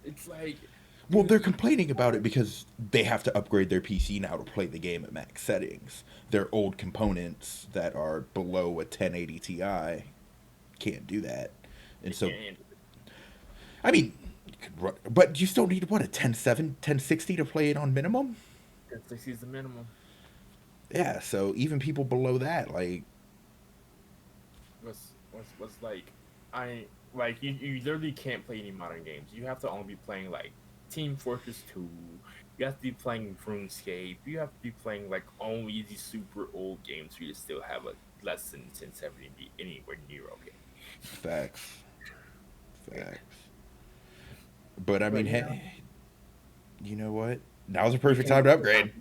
It's like, Well, they're dude, complaining about it because they have to upgrade their PC now to play the game at max settings. Their old components that are below a 1080 Ti can't do that. And you so, can't handle it. I mean, you could run, but you still need what, a 1060 to play it on minimum? 60 is the minimum. Yeah, so even people below that, like, What's like, I like you literally can't play any modern games. You have to only be playing like Team Fortress 2. You have to be playing RuneScape. You have to be playing like only these super old games for you to still have a less than 1070 and be anywhere near okay. facts. Facts. But I mean, But yeah, hey, you know what? Now's a we perfect can time to look at upgrade.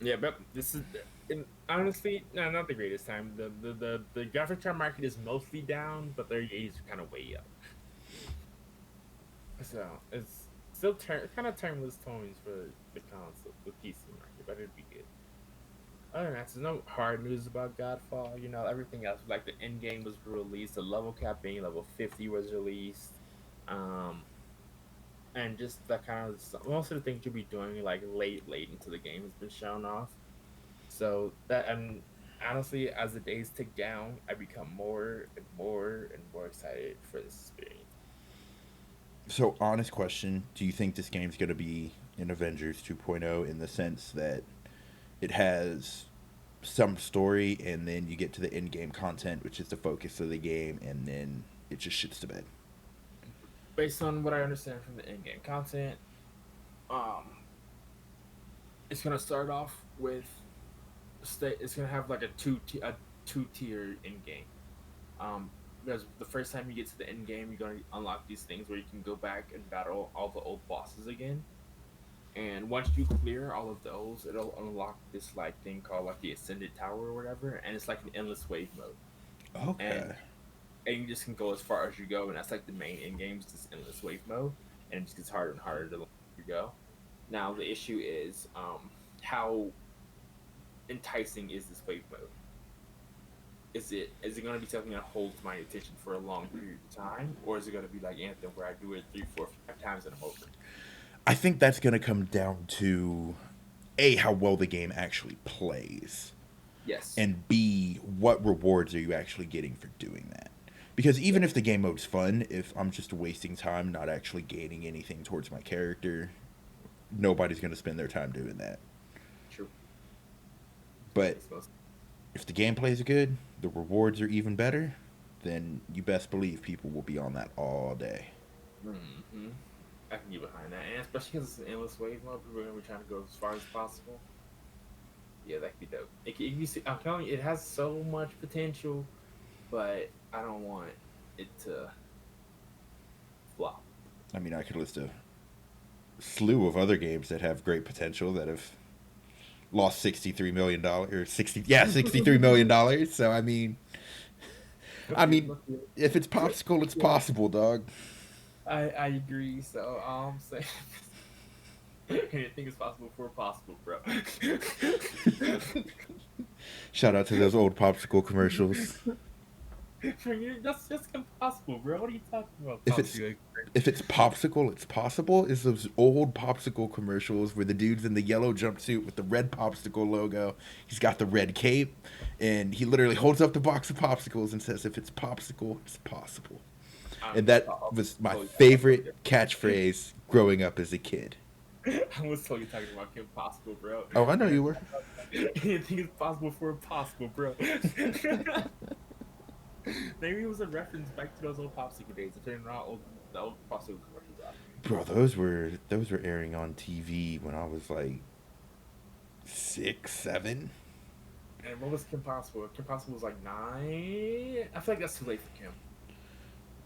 yeah, but this is and honestly, no, not the greatest time. The graphics card market is mostly down, but 3080s are kind of way up. So it's still kind of timeless tones for the console, the PC market, but it'd be good. Other than that, there's no hard news about Godfall. You know, everything else, like the end game was released, the level cap being level 50 was released, um, and just that kind of most of the things you'll be doing like late into the game has been shown off. So that and honestly, as the days tick down, I become more and more and more excited for this experience. So, honest question: do you think this game's gonna be an Avengers 2.0 in the sense that it has some story, and then you get to the end game content, which is the focus of the game, and then it just shits to bed? Based on what I understand from the in-game content, um, it's gonna start off with it's gonna have like a two-tier in-game. Um, because the first time you get to the end game, you're gonna unlock these things where you can go back and battle all the old bosses again. And once you clear all of those, it'll unlock this like thing called like the Ascended Tower or whatever, and it's like an endless wave mode. And Okay. and you just can go as far as you go, and that's like the main end game is this endless wave mode, and it just gets harder and harder the longer you go. Now the issue is how enticing is this wave mode? Is it going to be something that holds my attention for a long period of time, or is it going to be like Anthem where I do it 3, 4, 5 times and I'm over? I think that's gonna come down to A, how well the game actually plays, Yes. and B, what rewards are you actually getting for doing that? Because even Yep. if the game mode's fun, if I'm just wasting time, not actually gaining anything towards my character, nobody's going to spend their time doing that. True. But Makes most. if the gameplay is good, the rewards are even better, then you best believe people will be on that all day. Mm-hmm. I can get behind that, and especially because it's an endless wave mode, people are gonna be trying to go as far as possible. Yeah, that could be dope. I'm telling you, it has so much potential, but I don't want it to flop. I mean, I could list a slew of other games that have great potential that have lost $63 million or 63 million. So I mean, if it's popsicle, it's Yeah, possible, dog. I agree. So I'm saying anything is possible for possible, bro. Shout out to those old popsicle commercials. That's impossible, bro. What are you talking about? If it's Popsicle. if it's popsicle, it's possible. Is those old popsicle commercials where the dude's in the yellow jumpsuit with the red popsicle logo. He's got the red cape, and he literally holds up the box of popsicles and says, "If it's popsicle, it's possible." And that was my favorite catchphrase growing up as a kid. I was totally talking about Kim Possible, bro. Oh, I know you were. Anything is possible for impossible, bro. Maybe it was a reference back to those old popsicle days. If they're not old, the old popsicle commercials out. Bro, those were airing on TV when I was like 6, 7. And what was Kim Possible? Kim Possible was like 9. I feel like that's too late for Kim.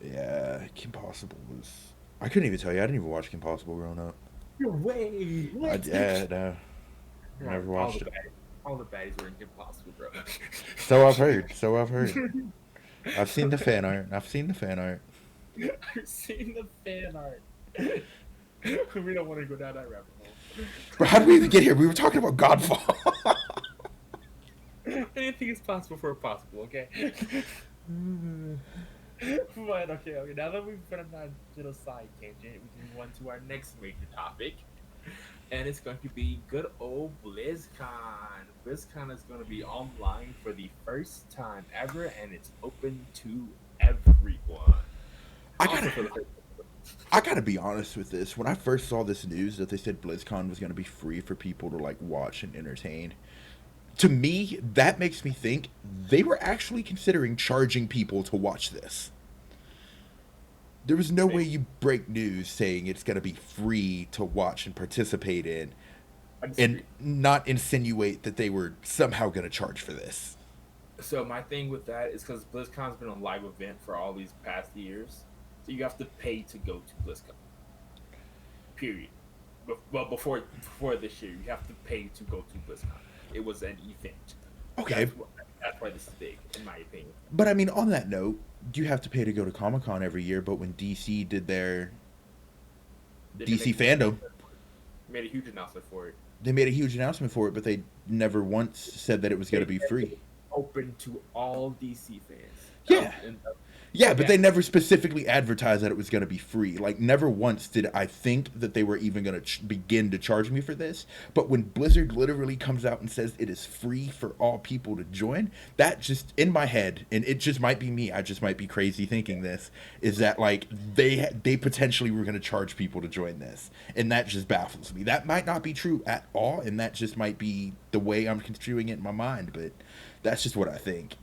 Yeah, Kim Possible was. I couldn't even tell you. I didn't even watch Kim Possible growing up. No way. What? Yeah, no, never watched it. All the baddies were in Kim Possible, bro. So I've heard. So I've heard. I've seen the fan art. I've seen the fan art. I've seen the fan art. We don't want to go down that rabbit hole. Bro, how did we even get here? We were talking about Godfall. Anything is possible for a possible, okay? But okay. Now that we've been on that little side tangent, we can move on to our next major topic, and it's going to be good old BlizzCon. BlizzCon is going to be online for the first time ever, and it's open to everyone. I Also gotta, for the first I gotta be honest with this. When I first saw this news that they said BlizzCon was gonna be free for people to like watch and entertain, to me that makes me think they were actually considering charging people to watch this. There was no way you break news saying it's gonna be free to watch and participate in, I and disagree. not insinuate that they were somehow gonna charge for this. So my thing with that is because BlizzCon's been a live event for all these past years, so you have to pay to go to BlizzCon. Period. Well, before this year, you have to pay to go to BlizzCon. It was an event. Okay, That's why this is big, in my opinion. but I mean, on that note, you have to pay to go to Comic Con every year. But when DC did their They DC made fandom, made a huge announcement for it. they made a huge announcement for it, but they never once said that it was going to be free. Open to all DC fans. Yeah. And, Yeah, but yeah. they never specifically advertised that it was going to be free. Like, never once did I think that they were even going to begin to charge me for this. But when Blizzard literally comes out and says it is free for all people to join, that just, in my head, and it just might be me, I just might be crazy thinking this, is that, like, they potentially were going to charge people to join this. And that just baffles me. That might not be true at all, and that just might be the way I'm construing it in my mind, but that's just what I think.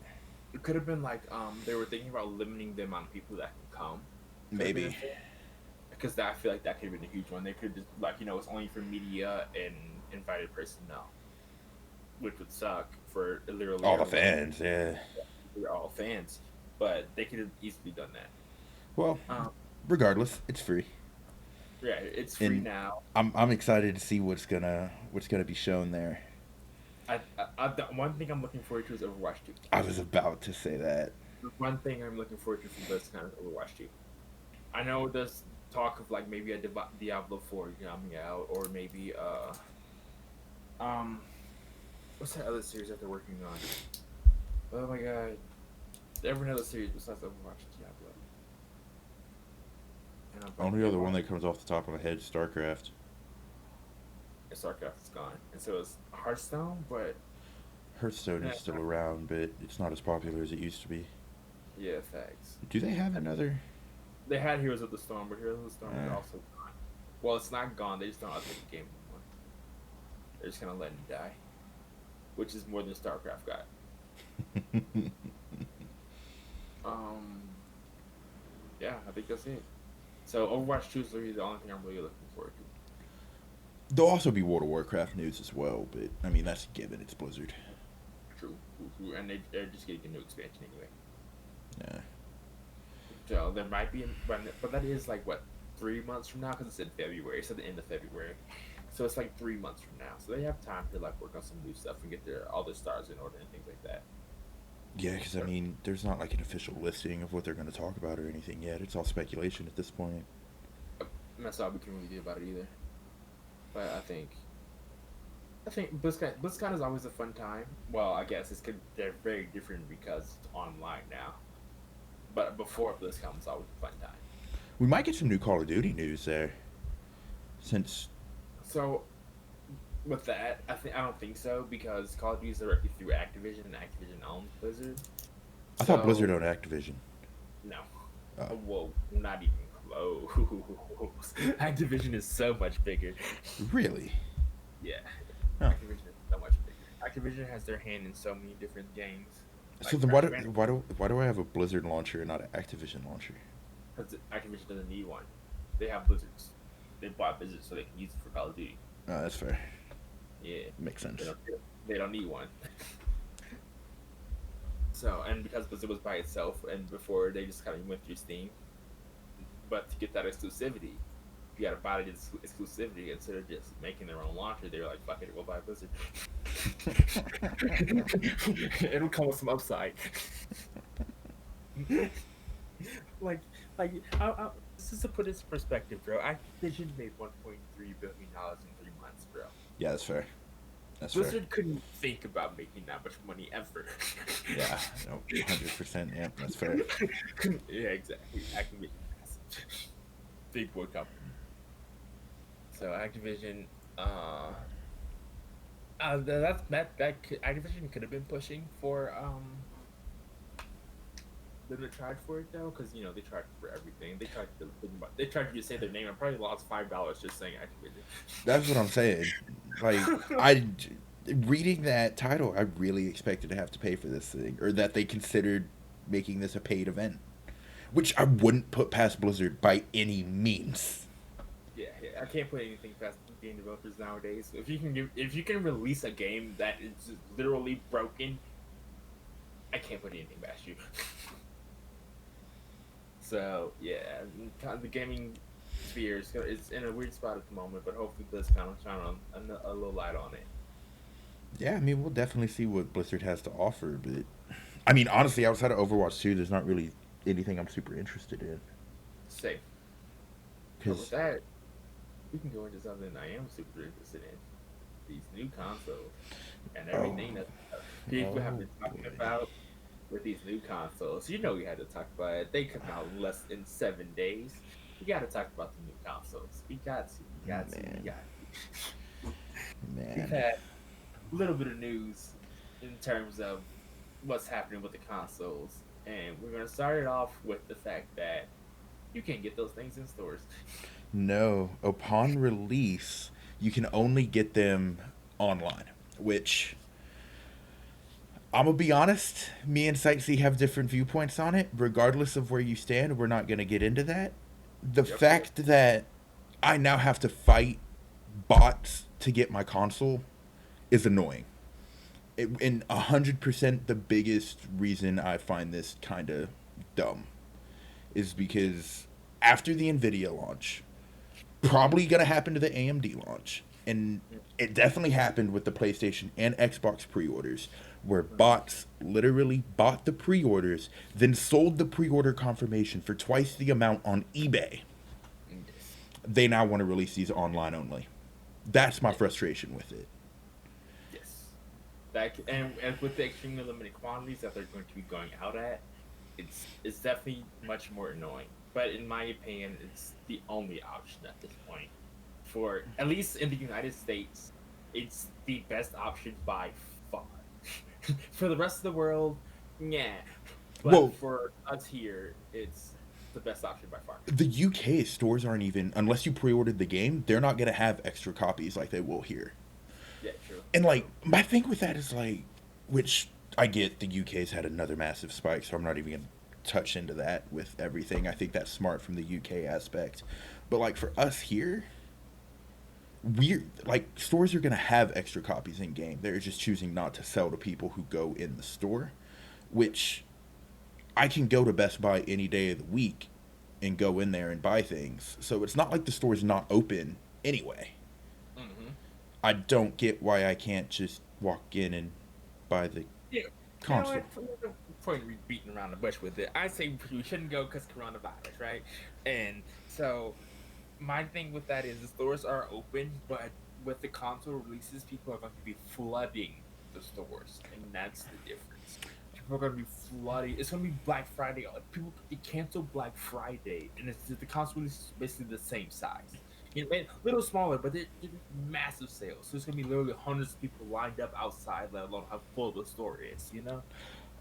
It could have been like they were thinking about limiting the amount of people that can come. Maybe. Because I feel like that could have been a huge one. They could just it's only for media and invited personnel, which would suck for literally All the everyone. fans, yeah. We're all fans, but they could have easily done that. Well, Um, regardless, it's free. yeah, it's free And now. I'm excited to see what's gonna be shown there. The one thing I'm looking forward to is Overwatch 2. I was about to say that. The one thing I'm looking forward to from this kind of Overwatch 2. I know there's talk of like maybe a Diablo 4 coming out, or maybe what's that other series that they're working on? Oh my god, they have another series besides Overwatch and Diablo. And Only other one that comes off the top of my head is StarCraft. StarCraft is gone, and so is Hearthstone, but Hearthstone is still around, but it's not as popular as it used to be. yeah, facts. Do they have another? They had Heroes of the Storm, but Heroes of the Storm is also gone. Well, it's not gone. They just don't update the game anymore. They're just gonna let it die, which is more than StarCraft got. Um, yeah, I think that's it. So Overwatch 2 is literally the only thing I'm really looking forward to. There'll also be World of Warcraft news as well, but I mean that's a given. It's Blizzard. True, and they're just getting a new expansion anyway. Yeah. So there might be, but that is like what 3 months from now because it's in February. It's at the end of February, so it's like 3 months from now. So they have time to like work on some new stuff and get all their stars in order and things like that. Yeah, because I mean, there's not like an official listing of what they're going to talk about or anything yet. It's all speculation at this point. And that's all we can really do about it either. But I think BlizzCon is always a fun time. Well, I guess they're very different because it's online now. But before BlizzCon was always a fun time. We might get some new Call of Duty news there, since So with that, I don't think so because Call of Duty is directly through Activision and Activision owns Blizzard. I thought So Blizzard owned Activision. no, Oh, whoa, not even close. Activision is so much bigger. really? Yeah, Huh. Activision is so much bigger. Activision has their hand in so many different games. So Like then, Crash Bandicoot, why do I have a Blizzard launcher and not an Activision launcher? because Activision doesn't need one. They have Blizzards. They bought Blizzard so they can use it for Call of Duty. Oh, that's fair. Yeah, Makes sense. they don't need one. So, and because Blizzard was by itself, and before they just kind of went through Steam, but to get that exclusivity, you gotta buy the exclusivity instead of just making their own launcher. They were like, "Fuck it, we'll buy Blizzard." It'll come with some upside. like, just to put this in perspective, bro. Activision made $1.3 billion in 3 months, bro. Yeah, that's fair. That's fair. Blizzard couldn't think about making that much money ever. Yeah, no, 100%. Yeah, that's fair. Yeah, exactly. Activision, massive. Big boy company. So Activision, Activision could have been pushing for them to charge for it though, because they charge for everything. They tried to say their name. I probably lost $5 just saying Activision. That's what I'm saying. Like, I reading that title, I really expected to have to pay for this thing, or that they considered making this a paid event, which I wouldn't put past Blizzard by any means. Yeah, I can't put anything past game developers nowadays. If you can release a game that is literally broken, I can't put anything past you. So yeah, the gaming sphere is in a weird spot at the moment, but hopefully this kind of shine a little light on it. Yeah, I mean, we'll definitely see what Blizzard has to offer, but I mean, honestly, outside of Overwatch 2, there's not really anything I'm super interested in. Safe. But with that, we can go into something I am super interested in: these new consoles and everything that people have been talking about with these new consoles. We had to talk about it. They come out in less than 7 days. We got to talk about the new consoles. We got to. We got to. We've Man. had a little bit of news in terms of what's happening with the consoles, and we're gonna start it off with the fact that you can't get those things in stores. No, upon release, you can only get them online, which I'm gonna be honest, me and Sightsee have different viewpoints on it. Regardless of where you stand, we're not gonna get into that. The Yep. fact that I now have to fight bots to get my console is annoying. And 100% the biggest reason I find this kind of dumb is because after the Nvidia launch, probably gonna happen to the AMD launch, and it definitely happened with the PlayStation and Xbox pre-orders, where bots literally bought the pre-orders, then sold the pre-order confirmation for twice the amount on eBay. Yes. They now want to release these online only. That's my Yeah. frustration with it. Yes. And with the extremely limited quantities that they're going to be going out at, it's definitely much more annoying. But in my opinion, it's the only option at this point. For at least in the United States, it's the best option by far. For the rest of the world, yeah. But Well, for us here, it's the best option by far. The UK stores aren't even, unless you pre-ordered the game, they're not gonna have extra copies like they will here. Yeah, true, And like true. my thing with that is like, which I get the UK's had another massive spike, so I'm not even gonna touch into that with everything. I think that's smart from the UK aspect, but like for us here, we're like stores are gonna have extra copies in game. They're just choosing not to sell to people who go in the store, which I can go to Best Buy any day of the week and go in there and buy things. So it's not like the store's not open anyway. Hmm. I don't get why I can't just walk in and buy the Yeah. You know console. what? For the point we beating around the bush with it, I say we shouldn't go because coronavirus, right? And so my thing with that is the stores are open, but with the console releases, people are going to be flooding the stores, and that's the difference. People are going to be flooding. It's going to be Black Friday. People they cancel Black Friday, and it's the console release is basically the same size. You know, a little smaller, but they're massive sales. So it's going to be literally hundreds of people lined up outside, let alone how full the store is. You know.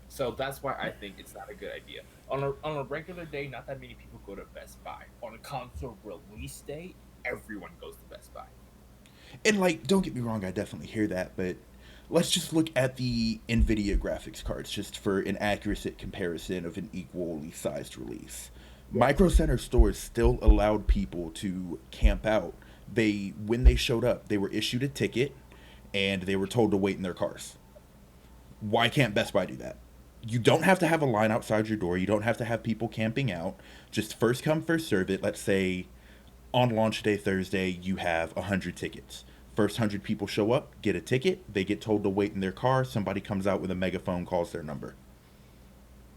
So that's why I think it's not a good idea. On a regular day, not that many people go to Best Buy. On a console release day, everyone goes to Best Buy. And like, don't get me wrong, I definitely hear that, but let's just look at the Nvidia graphics cards just for an accurate comparison of an equally sized release. Yeah. Micro Center stores still allowed people to camp out. They when they showed up, they were issued a ticket and they were told to wait in their cars. Why can't Best Buy do that? You don't have to have a line outside your door. You don't have to have people camping out. Just first come, first serve it. Let's say on launch day Thursday, you have 100 tickets. First 100 people show up, get a ticket. They get told to wait in their car. Somebody comes out with a megaphone, calls their number.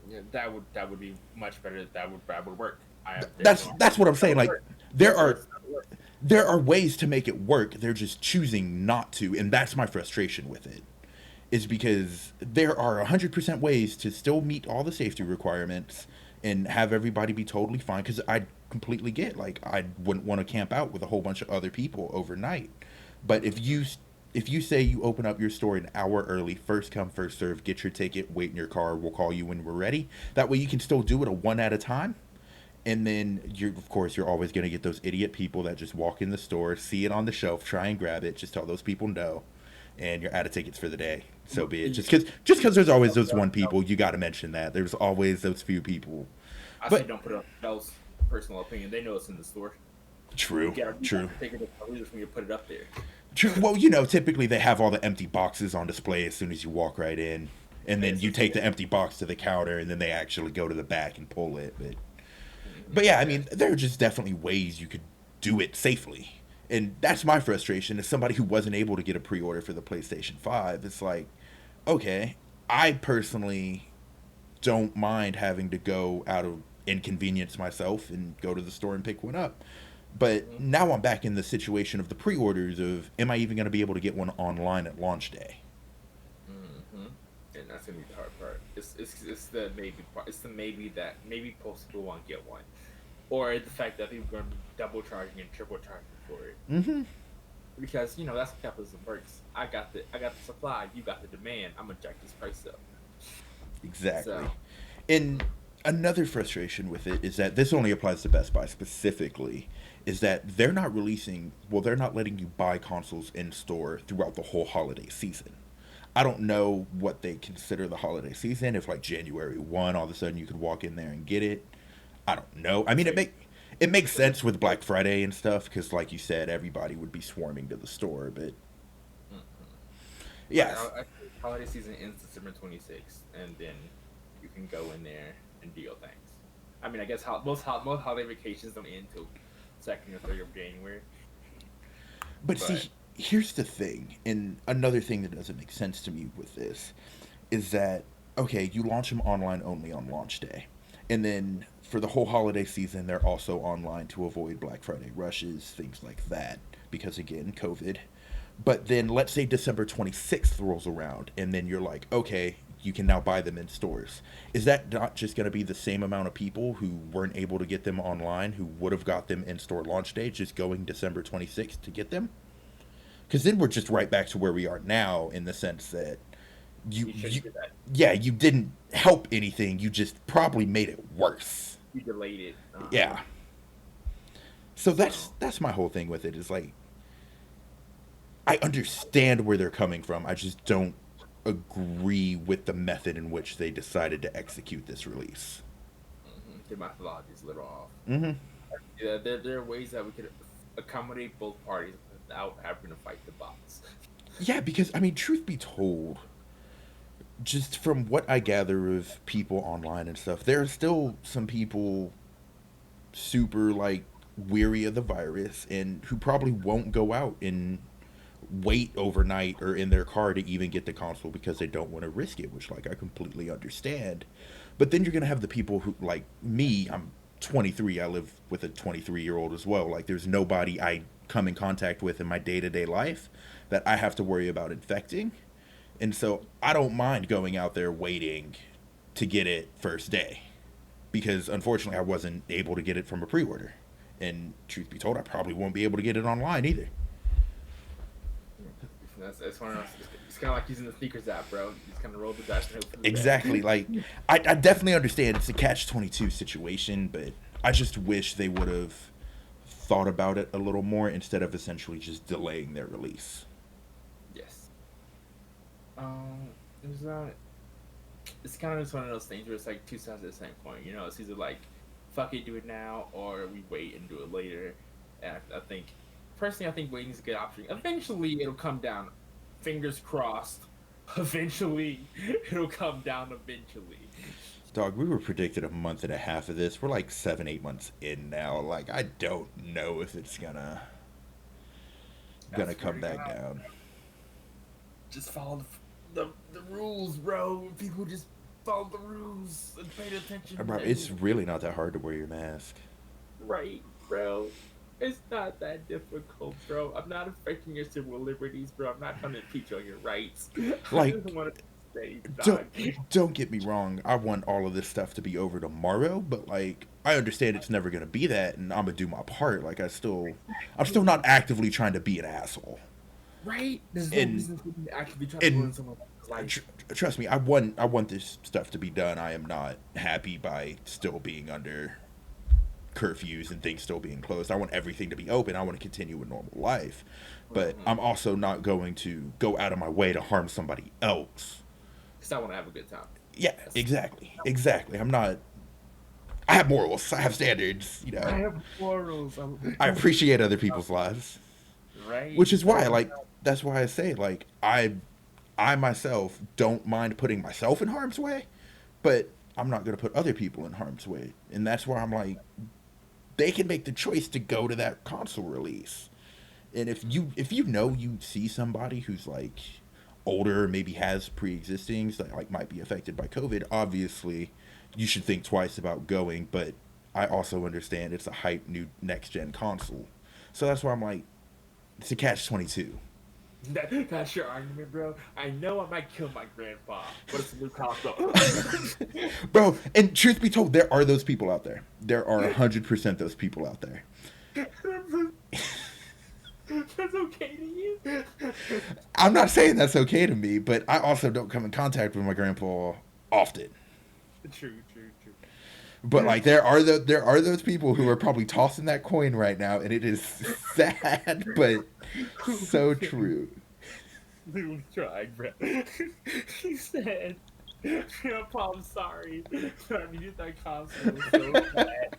Yeah, that would be much better. That would work. There's no That's what I'm that saying. would Like work. there That are works. That would work. there are ways to make it work. They're just choosing not to, and that's my frustration with it. Is because there are 100% ways to still meet all the safety requirements and have everybody be totally fine. Because I completely get, like, I wouldn't want to camp out with a whole bunch of other people overnight. But if you say you open up your store an hour early, first come first serve, get your ticket, wait in your car, we'll call you when we're ready. That way you can still do it a one at a time. And then you're of course you're always going to get those idiot people that just walk in the store, see it on the shelf, try and grab it, just tell those people no, and you're out of tickets for the day. So be it. Just because there's always those one people, you got to mention that there's always those few people. I say But don't put it on shelves. Personal opinion. They know it's in the store. true, You true, got to take it for me to put it up there. true. Well, typically they have all the empty boxes on display as soon as you walk right in, and then It's you just, take the empty box to the counter, and then they actually go to the back and pull it. But mhm, yeah, I yeah. mean, there are just definitely ways you could do it safely. And that's my frustration as somebody who wasn't able to get a pre-order for the PlayStation 5. It's like, okay, I personally don't mind having to go out of inconvenience myself and go to the store and pick one up. But Mhm. now I'm back in the situation of the pre-orders of am I even going to be able to get one online at launch day? Hmm. And that's gonna be the hard part. It's the maybe part. It's the maybe that maybe most people won't get one, or the fact that people are gonna be double charging and triple charging for it. Mm-hmm. Because that's how capitalism works. I got the supply, you got the demand. I'm gonna jack this price up. Exactly. So And another frustration with it is that this only applies to Best Buy specifically, is that they're not letting you buy consoles in store throughout the whole holiday season. I don't know what they consider the holiday season, if like January 1, all of a sudden you could walk in there and get it. I don't know. I it's mean, like it makes it's sense with Black Friday and stuff because, like you said, everybody would be swarming to the store. But mhm. But yes, holiday season ends December 26th, and then you can go in there and deal things. I mean, I guess most holiday vacations don't end until 2nd or 3rd of January. but see, But here's the thing, and another thing that doesn't make sense to me with this is that okay, you launch them online only on launch day, and then for the whole holiday season, they're also online to avoid Black Friday rushes, things like that, because again, COVID. But then let's say December 26th rolls around, and then you're like, okay, you can now buy them in stores. Is that not just going to be the same amount of people who weren't able to get them online, who would have got them in store launch day, just going December 26th to get them? Because then we're just right back to where we are now in the sense that you, you you shouldn't do that. yeah, you didn't help anything, you just probably made it worse. you delayed it. Yeah. So So that's my whole thing with it is like I understand where they're coming from. I just don't agree with the method in which they decided to execute this release. the methodology is a little off. Mm-hmm. Yeah, there are ways that we could accommodate both parties without having to fight the bots. Yeah, because I mean, truth be told, just from what I gather of people online and stuff, there are still some people super like weary of the virus and who probably won't go out and wait overnight or in their car to even get the console because they don't want to risk it, which like I completely understand. But then you're gonna have the people who like me. I'm 23. I live with a 23-year-old as well. Like there's nobody I come in contact with in my day-to-day life that I have to worry about infecting. And so I don't mind going out there waiting to get it first day because unfortunately I wasn't able to get it from a pre-order. And truth be told, I probably won't be able to get it online either. That's one of those. It's kind of like using the sneakers app, bro. You just kind of roll the dice and hope for the Exactly. Like I definitely understand it's a catch-22 situation, but I just wish they would have thought about it a little more instead of essentially just delaying their release. Yes. It was it's kind of just one of those things where it's like two sides of the same coin. You know, it's either like, fuck it, do it now, or we wait and do it later. And I think, personally, I think waiting is a good option. Eventually, it'll come down. Fingers crossed. Eventually, it'll come down. Eventually. Dog, we were predicted a month and a half of this. We're like 7, 8 months in now. Like I don't know if it's gonna come back down. Just follow the rules, bro. People just follow the rules and pay attention. Bro, it's really not that hard to wear your mask. Right, bro. It's not that difficult, bro. I'm not affecting your civil liberties, bro. I'm not trying to impeach on your rights. Like, I just want to say, dog. don't get me wrong. I want all of this stuff to be over tomorrow, but like, I understand it's never gonna be that, and I'm gonna do my part. Like, I'm still not actively trying to be an asshole. Right? There's no reason for me to actually try to ruin someone's life. Trust me, I want this stuff to be done. I am not happy by still being under curfews and things still being closed. I want everything to be open. I want to continue a normal life. But I'm also not going to go out of my way to harm somebody else. Because I want to have a good time. Yeah, exactly. I'm not... I have morals. I have standards, you know. I have morals. I appreciate other people's lives. Right? Which is why, like, that's why I say, like, I myself don't mind putting myself in harm's way, but I'm not going to put other people in harm's way. And that's where I'm like, they can make the choice to go to that console release. And if you know you see somebody who's like older, maybe has pre-existings that like might be affected by COVID, obviously you should think twice about going. But I also understand it's a hype new next gen console, so that's why I'm like, it's a catch-22. That's your argument, bro. I know I might kill my grandpa, but it's a new console. Bro, and truth be told, there are those people out there. There are 100% those people out there. That's okay to you? I'm not saying that's okay to me, but I also don't come in contact with my grandpa often. True. But like there are those people who are probably tossing that coin right now, and it is sad, but so true. Literally trying, bro. He said, "Grandpa, I'm sorry. I needed that console so bad."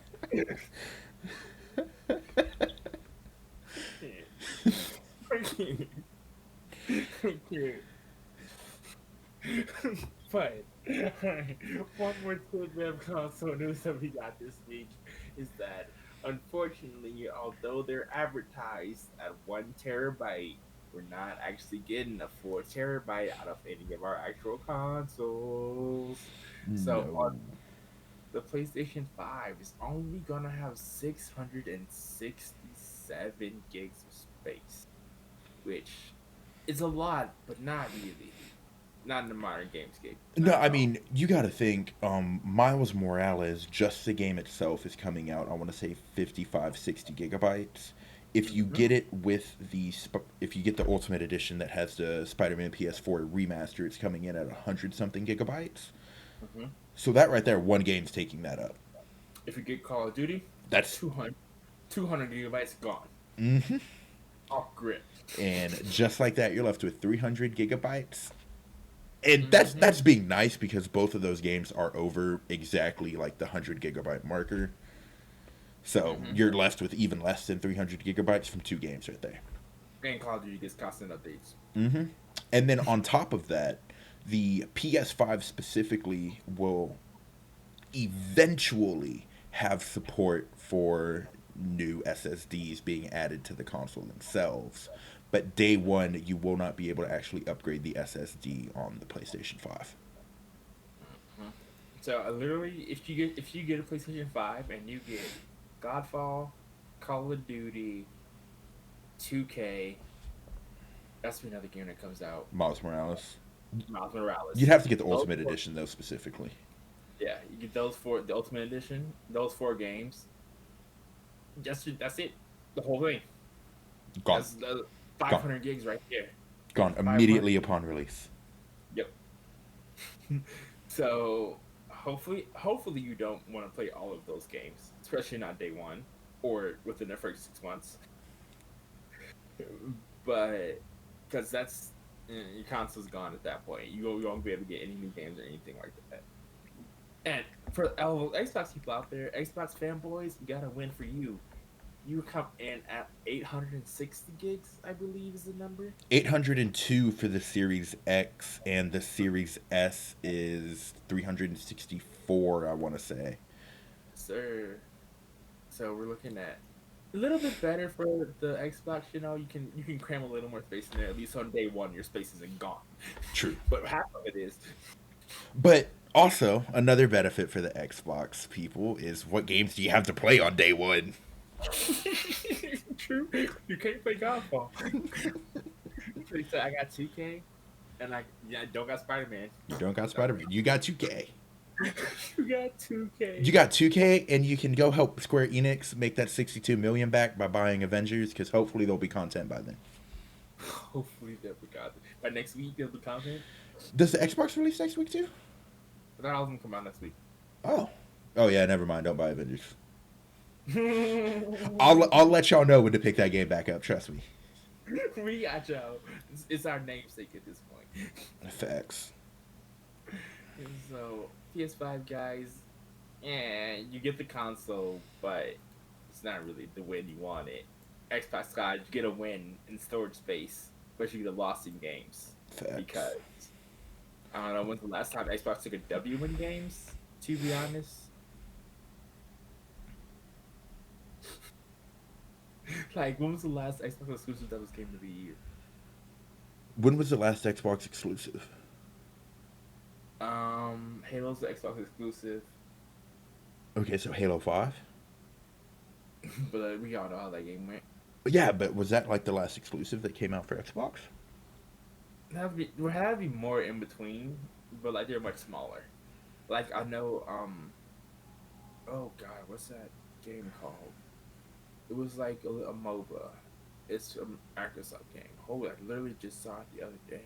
But one more tidbit of console news that we got this week is that, unfortunately, although they're advertised at 1 terabyte, we're not actually getting a 4 terabyte out of any of our actual consoles. So the PlayStation 5 is only gonna have 667 gigs of space, which is a lot, but not really. Not in the modern gamescape. No, I mean, you got to think, Miles Morales, just the game itself, is coming out, I want to say 55, 60 gigabytes. If you get it with if you get the Ultimate Edition that has the Spider-Man PS4 remaster, it's coming in at 100 something gigabytes. So that right there, one game's taking that up. If you get Call of Duty, That's 200 gigabytes gone. hmm Off grid. and just like that, you're left with 300 gigabytes. And Mm-hmm. that's being nice because both of those games are over exactly like the 100 gigabyte marker. So Mm-hmm. you're left with even less than 300 gigabytes from two games right there. And Call of Duty gets constant updates. hmm And then on top of that, the PS5 specifically will eventually have support for new SSDs being added to the console themselves. But day one, you will not be able to actually upgrade the SSD on the PlayStation 5. Mhm. So literally, if you get a PlayStation 5 and you get Godfall, Call of Duty, 2K, that's another game that comes out. Miles Morales. Miles Morales. You'd have to get the Those Ultimate four, Edition, though, specifically. yeah, you get those four, the Ultimate Edition, those four games. That's it. The whole thing. Gone. That's the Gone. 500 gigs right there. Gone 500. immediately upon release. Yep. So hopefully you don't want to play all of those games, especially not day one or within the first 6 months. But because your console's gone at that point, you won't be able to get any new games or anything like that. And for all Xbox people out there, Xbox fanboys, we got a win for you. You come in at 860 gigs, I believe is the number. 802 for the Series X, and the Series S is 364, I want to say. Sir. So we're looking at a little bit better for the Xbox. You can cram a little more space in there. At least on day one, your space isn't gone. True. But half of it is. But also, another benefit for the Xbox people is what games do you have to play on day one? True. You can't play Godfall. So I got 2K, and I don't got Spider-Man. You don't got Spider-Man. You got 2K. You got 2K. You got 2K, and you can go help Square Enix make that 62 million back by buying Avengers, because hopefully there'll be content by then. Hopefully they'll be content. By next week, there'll be content. Does the Xbox release next week too? But all of them come out next week. Oh. Oh yeah, never mind. Don't buy Avengers. I'll let y'all know when to pick that game back up. Trust me. We got y'all. It's our namesake at this point. Facts. So PS5 guys, you get the console, but it's not really the win you wanted. Xbox guys, you get a win in storage space, but you get a loss in games. Facts. Because I don't know when's the last time Xbox took a W in games. To be honest. Like, when was the last Xbox exclusive that was Game of the Year? When was the last Xbox exclusive? Halo's the Xbox exclusive, Okay, so Halo 5? but we all know how that game went. Yeah, but was that like the last exclusive that came out for Xbox? There had to be more in between, but like they're much smaller. Like I know, oh god, what's that game called? It was like a MOBA. It's a Microsoft game. Holy, I literally just saw it the other day.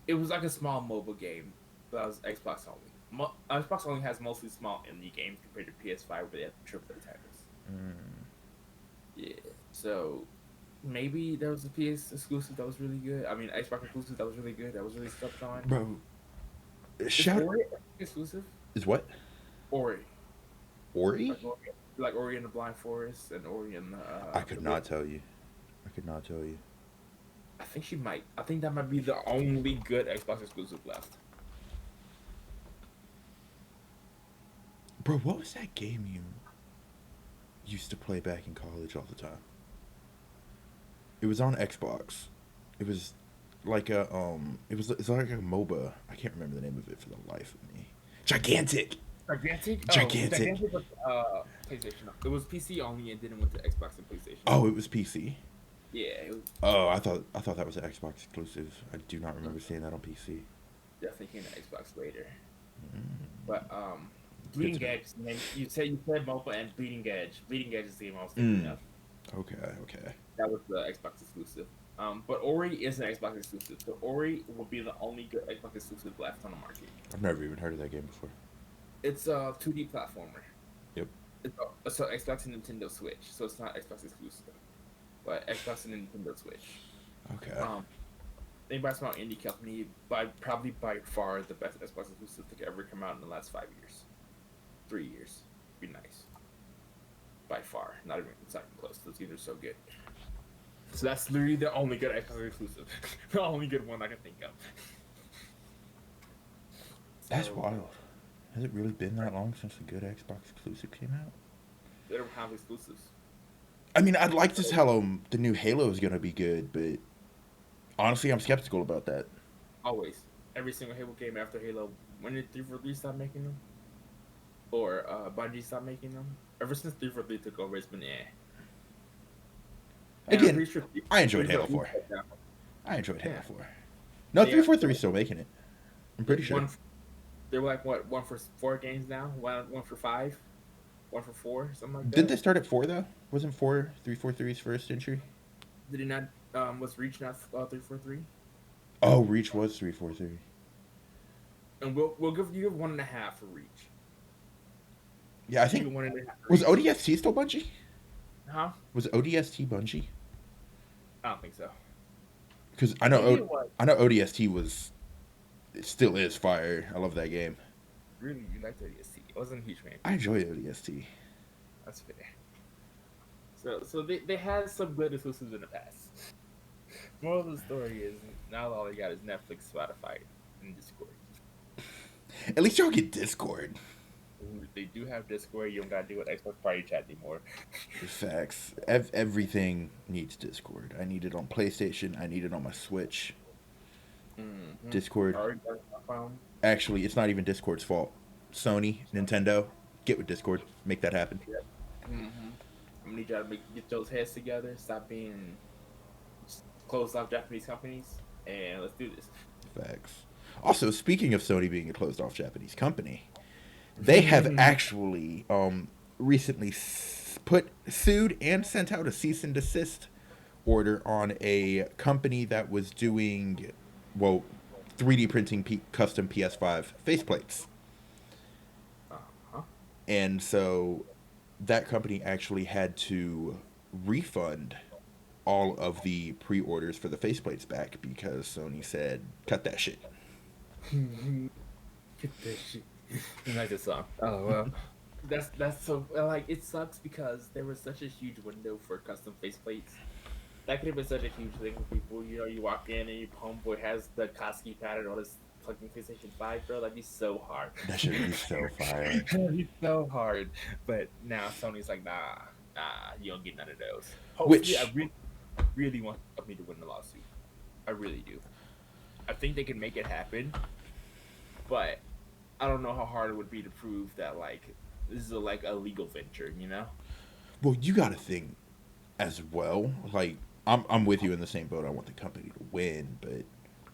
It was like a small mobile game, but it was Xbox only. Xbox only has mostly small indie games compared to PS5, where they have triple titles. Yeah, so maybe there was a PS exclusive that was really good. I mean, Xbox exclusive that was really good. That was really slept on. Bro, Is Ori exclusive? Is what? Ori. Ori? Like Ori in the Blind Forest and Ori in the. I could not tell you. I could not tell you. I think she might. I think that might be the only good Xbox exclusive left. Bro, what was that game you used to play back in college all the time? It was on Xbox. It was like it's like a MOBA. I can't remember the name of it for the life of me. Gigantic. Gigantic? Gigantic. Was, PlayStation. It was PC only and didn't went to Xbox and PlayStation. Oh, it was PC. Yeah. It was Oh, I thought that was an Xbox exclusive. I do not remember seeing that on PC. definitely came to Xbox later. Mm. But Bleeding Edge. And you said mobile and Bleeding Edge. Bleeding Edge is the game I was thinking of. Okay. That was the Xbox exclusive. But Ori is an Xbox exclusive, so Ori will be the only good Xbox exclusive left on the market. I've never even heard of that game before. It's a 2D platformer. So Xbox and Nintendo Switch. So it's not Xbox exclusive, but Xbox and Nintendo Switch. Okay. Um, they buy a small indie company, probably by far the best Xbox exclusive to ever come out in the last 5 years, 3 years. Be nice. By far, it's not even close. Those games are so good. So that's literally the only good Xbox exclusive, the only good one I can think of. That's So, wild. Has it really been that long since a good Xbox exclusive came out? they don't have exclusives. I mean, I'd like to tell them the new Halo is going to be good, but honestly, I'm skeptical about that. Always, every single Halo game after Halo. When did 343 stop making them? Or Bungie stopped making them? Ever since 343 took over, it's been And I'm Again, pretty sure I enjoyed Halo 4. I enjoyed Halo 4. No, They 343 is still making it. I'm pretty sure. They were like, what, 1 for 4 games now? One for 5? 1 for 4? Something like that? Didn't they start at 4, though? Wasn't 4 343's first entry? Did he not, was Reach not 343? Oh, Reach was 343. And we'll give you 1.5 for Reach. Yeah, I Give you think... 1.5 for Was Reach. ODST still Bungie? Huh? Was ODST Bungie? I don't think so. Because I Maybe know it was. I know ODST was... It still is fire. I love that game. Really, you liked ODST. I wasn't a huge fan. I enjoy ODST. That's fair. So they had some good exclusives in the past. Moral of the story is now all they got is Netflix, Spotify, and Discord. At least y'all get Discord. They do have Discord. You don't gotta do an Xbox Party Chat anymore. Facts. Everything needs Discord. I need it on PlayStation. I need it on my Switch. Mm-hmm. Discord. Already got it on my phone. Actually, it's not even Discord's fault. Sony, Nintendo, get with Discord. Make that happen. Yep. Mm-hmm. I'm gonna need y'all to get those heads together. Stop being closed off Japanese companies, and let's do this. Facts. Also, speaking of Sony being a closed off Japanese company, they have actually recently sued and sent out a cease and desist order on a company that was doing, well, 3D printing custom PS5 faceplates. Uh-huh. And so that company actually had to refund all of the pre-orders for the faceplates back because Sony said, cut that shit. Get this shit. I like this song. Oh well. That's so like it sucks because there was such a huge window for custom faceplates. That could have been such a huge thing for people. You know, you walk in and your homeboy has the Koski pattern on his fucking PlayStation 5, bro. That'd be so hard. That should be so fire. That'd be so hard. But now Sony's like, nah, you don't get none of those. Which- Hopefully, I really want me to win the lawsuit. I really do. I think they can make it happen, but I don't know how hard it would be to prove that like this is like a legal venture, you know? Well, you got to think as well. Like, I'm with you in the same boat. I want the company to win, but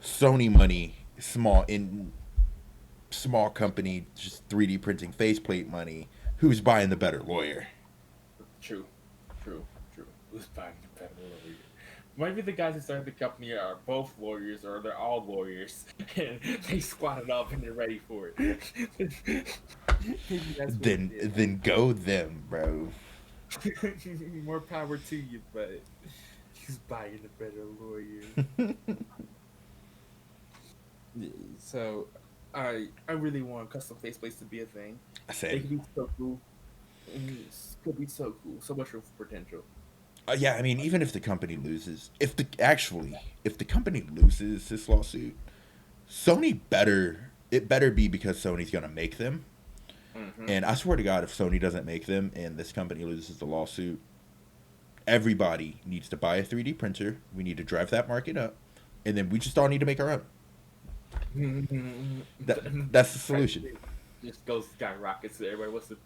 Sony money, small company, just 3D printing faceplate money. Who's buying the better lawyer? True. Who's buying the better lawyer? Maybe the guys who started the company are both lawyers, or they're all lawyers, and they squatted up and they're ready for it. Maybe that's what it is. Then go them, bro. More power to you, but he's buying a better lawyer. So, I really want custom faceplates to be a thing. They Same. could be so cool. Could be so cool. So much room for potential. Yeah, I mean, even if the company loses, if the company loses this lawsuit, Sony better be because Sony's gonna make them. Mm-hmm. And I swear to God, if Sony doesn't make them and this company loses the lawsuit, everybody needs to buy a 3D printer. We need to drive that market up, and then we just all need to make our own. That's the solution. Just goes skyrockets. Everybody wants to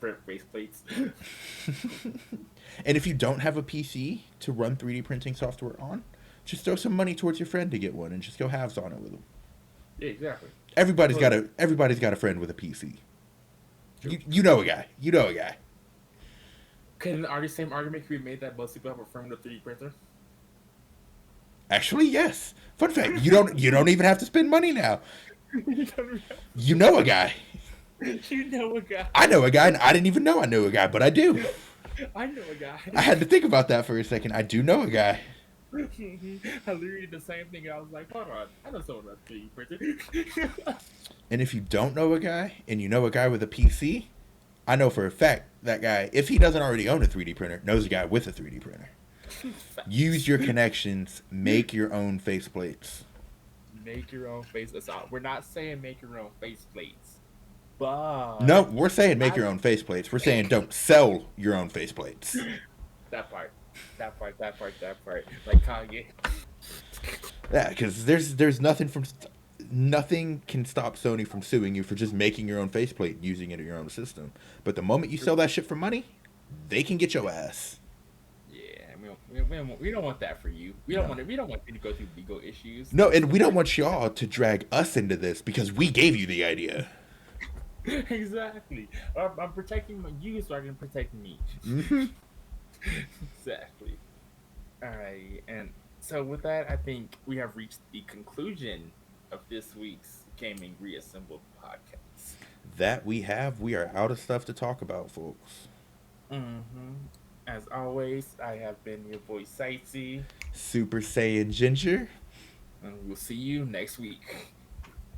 print faceplates. And if you don't have a PC to run 3D printing software on, just throw some money towards your friend to get one, and just go halves on it with them. Yeah, exactly. Everybody's got a friend with a PC. You know a guy. Can the same argument could be made that most people have a friend with a 3D printer? Actually, yes. Fun fact: you don't even have to spend money now. You know a guy. You know a guy. I know a guy, and I didn't even know I knew a guy, but I do. I know a guy. I had to think about that for a second. I do know a guy. I literally did the same thing. I was like, hold on, I know someone that's 3D printed. And if you don't know a guy, and you know a guy with a PC, I know for a fact that guy, if he doesn't already own a 3D printer, knows a guy with a 3D printer. Use your connections. Make your own faceplates. Make your own face. We're not saying make your own face plates, but No, we're saying make your own faceplates. We're saying don't sell your own faceplates. that part, like Kanye. Yeah, because there's nothing can stop Sony from suing you for just making your own faceplate and using it in your own system. But the moment you sell that shit for money, they can get your ass. Yeah, we don't want that for you. We don't want you to go through legal issues. No, and we don't want y'all to drag us into this because we gave you the idea. Exactly. I'm protecting you, so I can protect me. Mm-hmm. Exactly. All right, and so with that, I think we have reached the conclusion of this week's Gaming Reassembled podcast. That we are out of stuff to talk about, folks. Mm-hmm. As always, I have been your boy Sightsee. Super Saiyan Ginger. And we'll see you next week.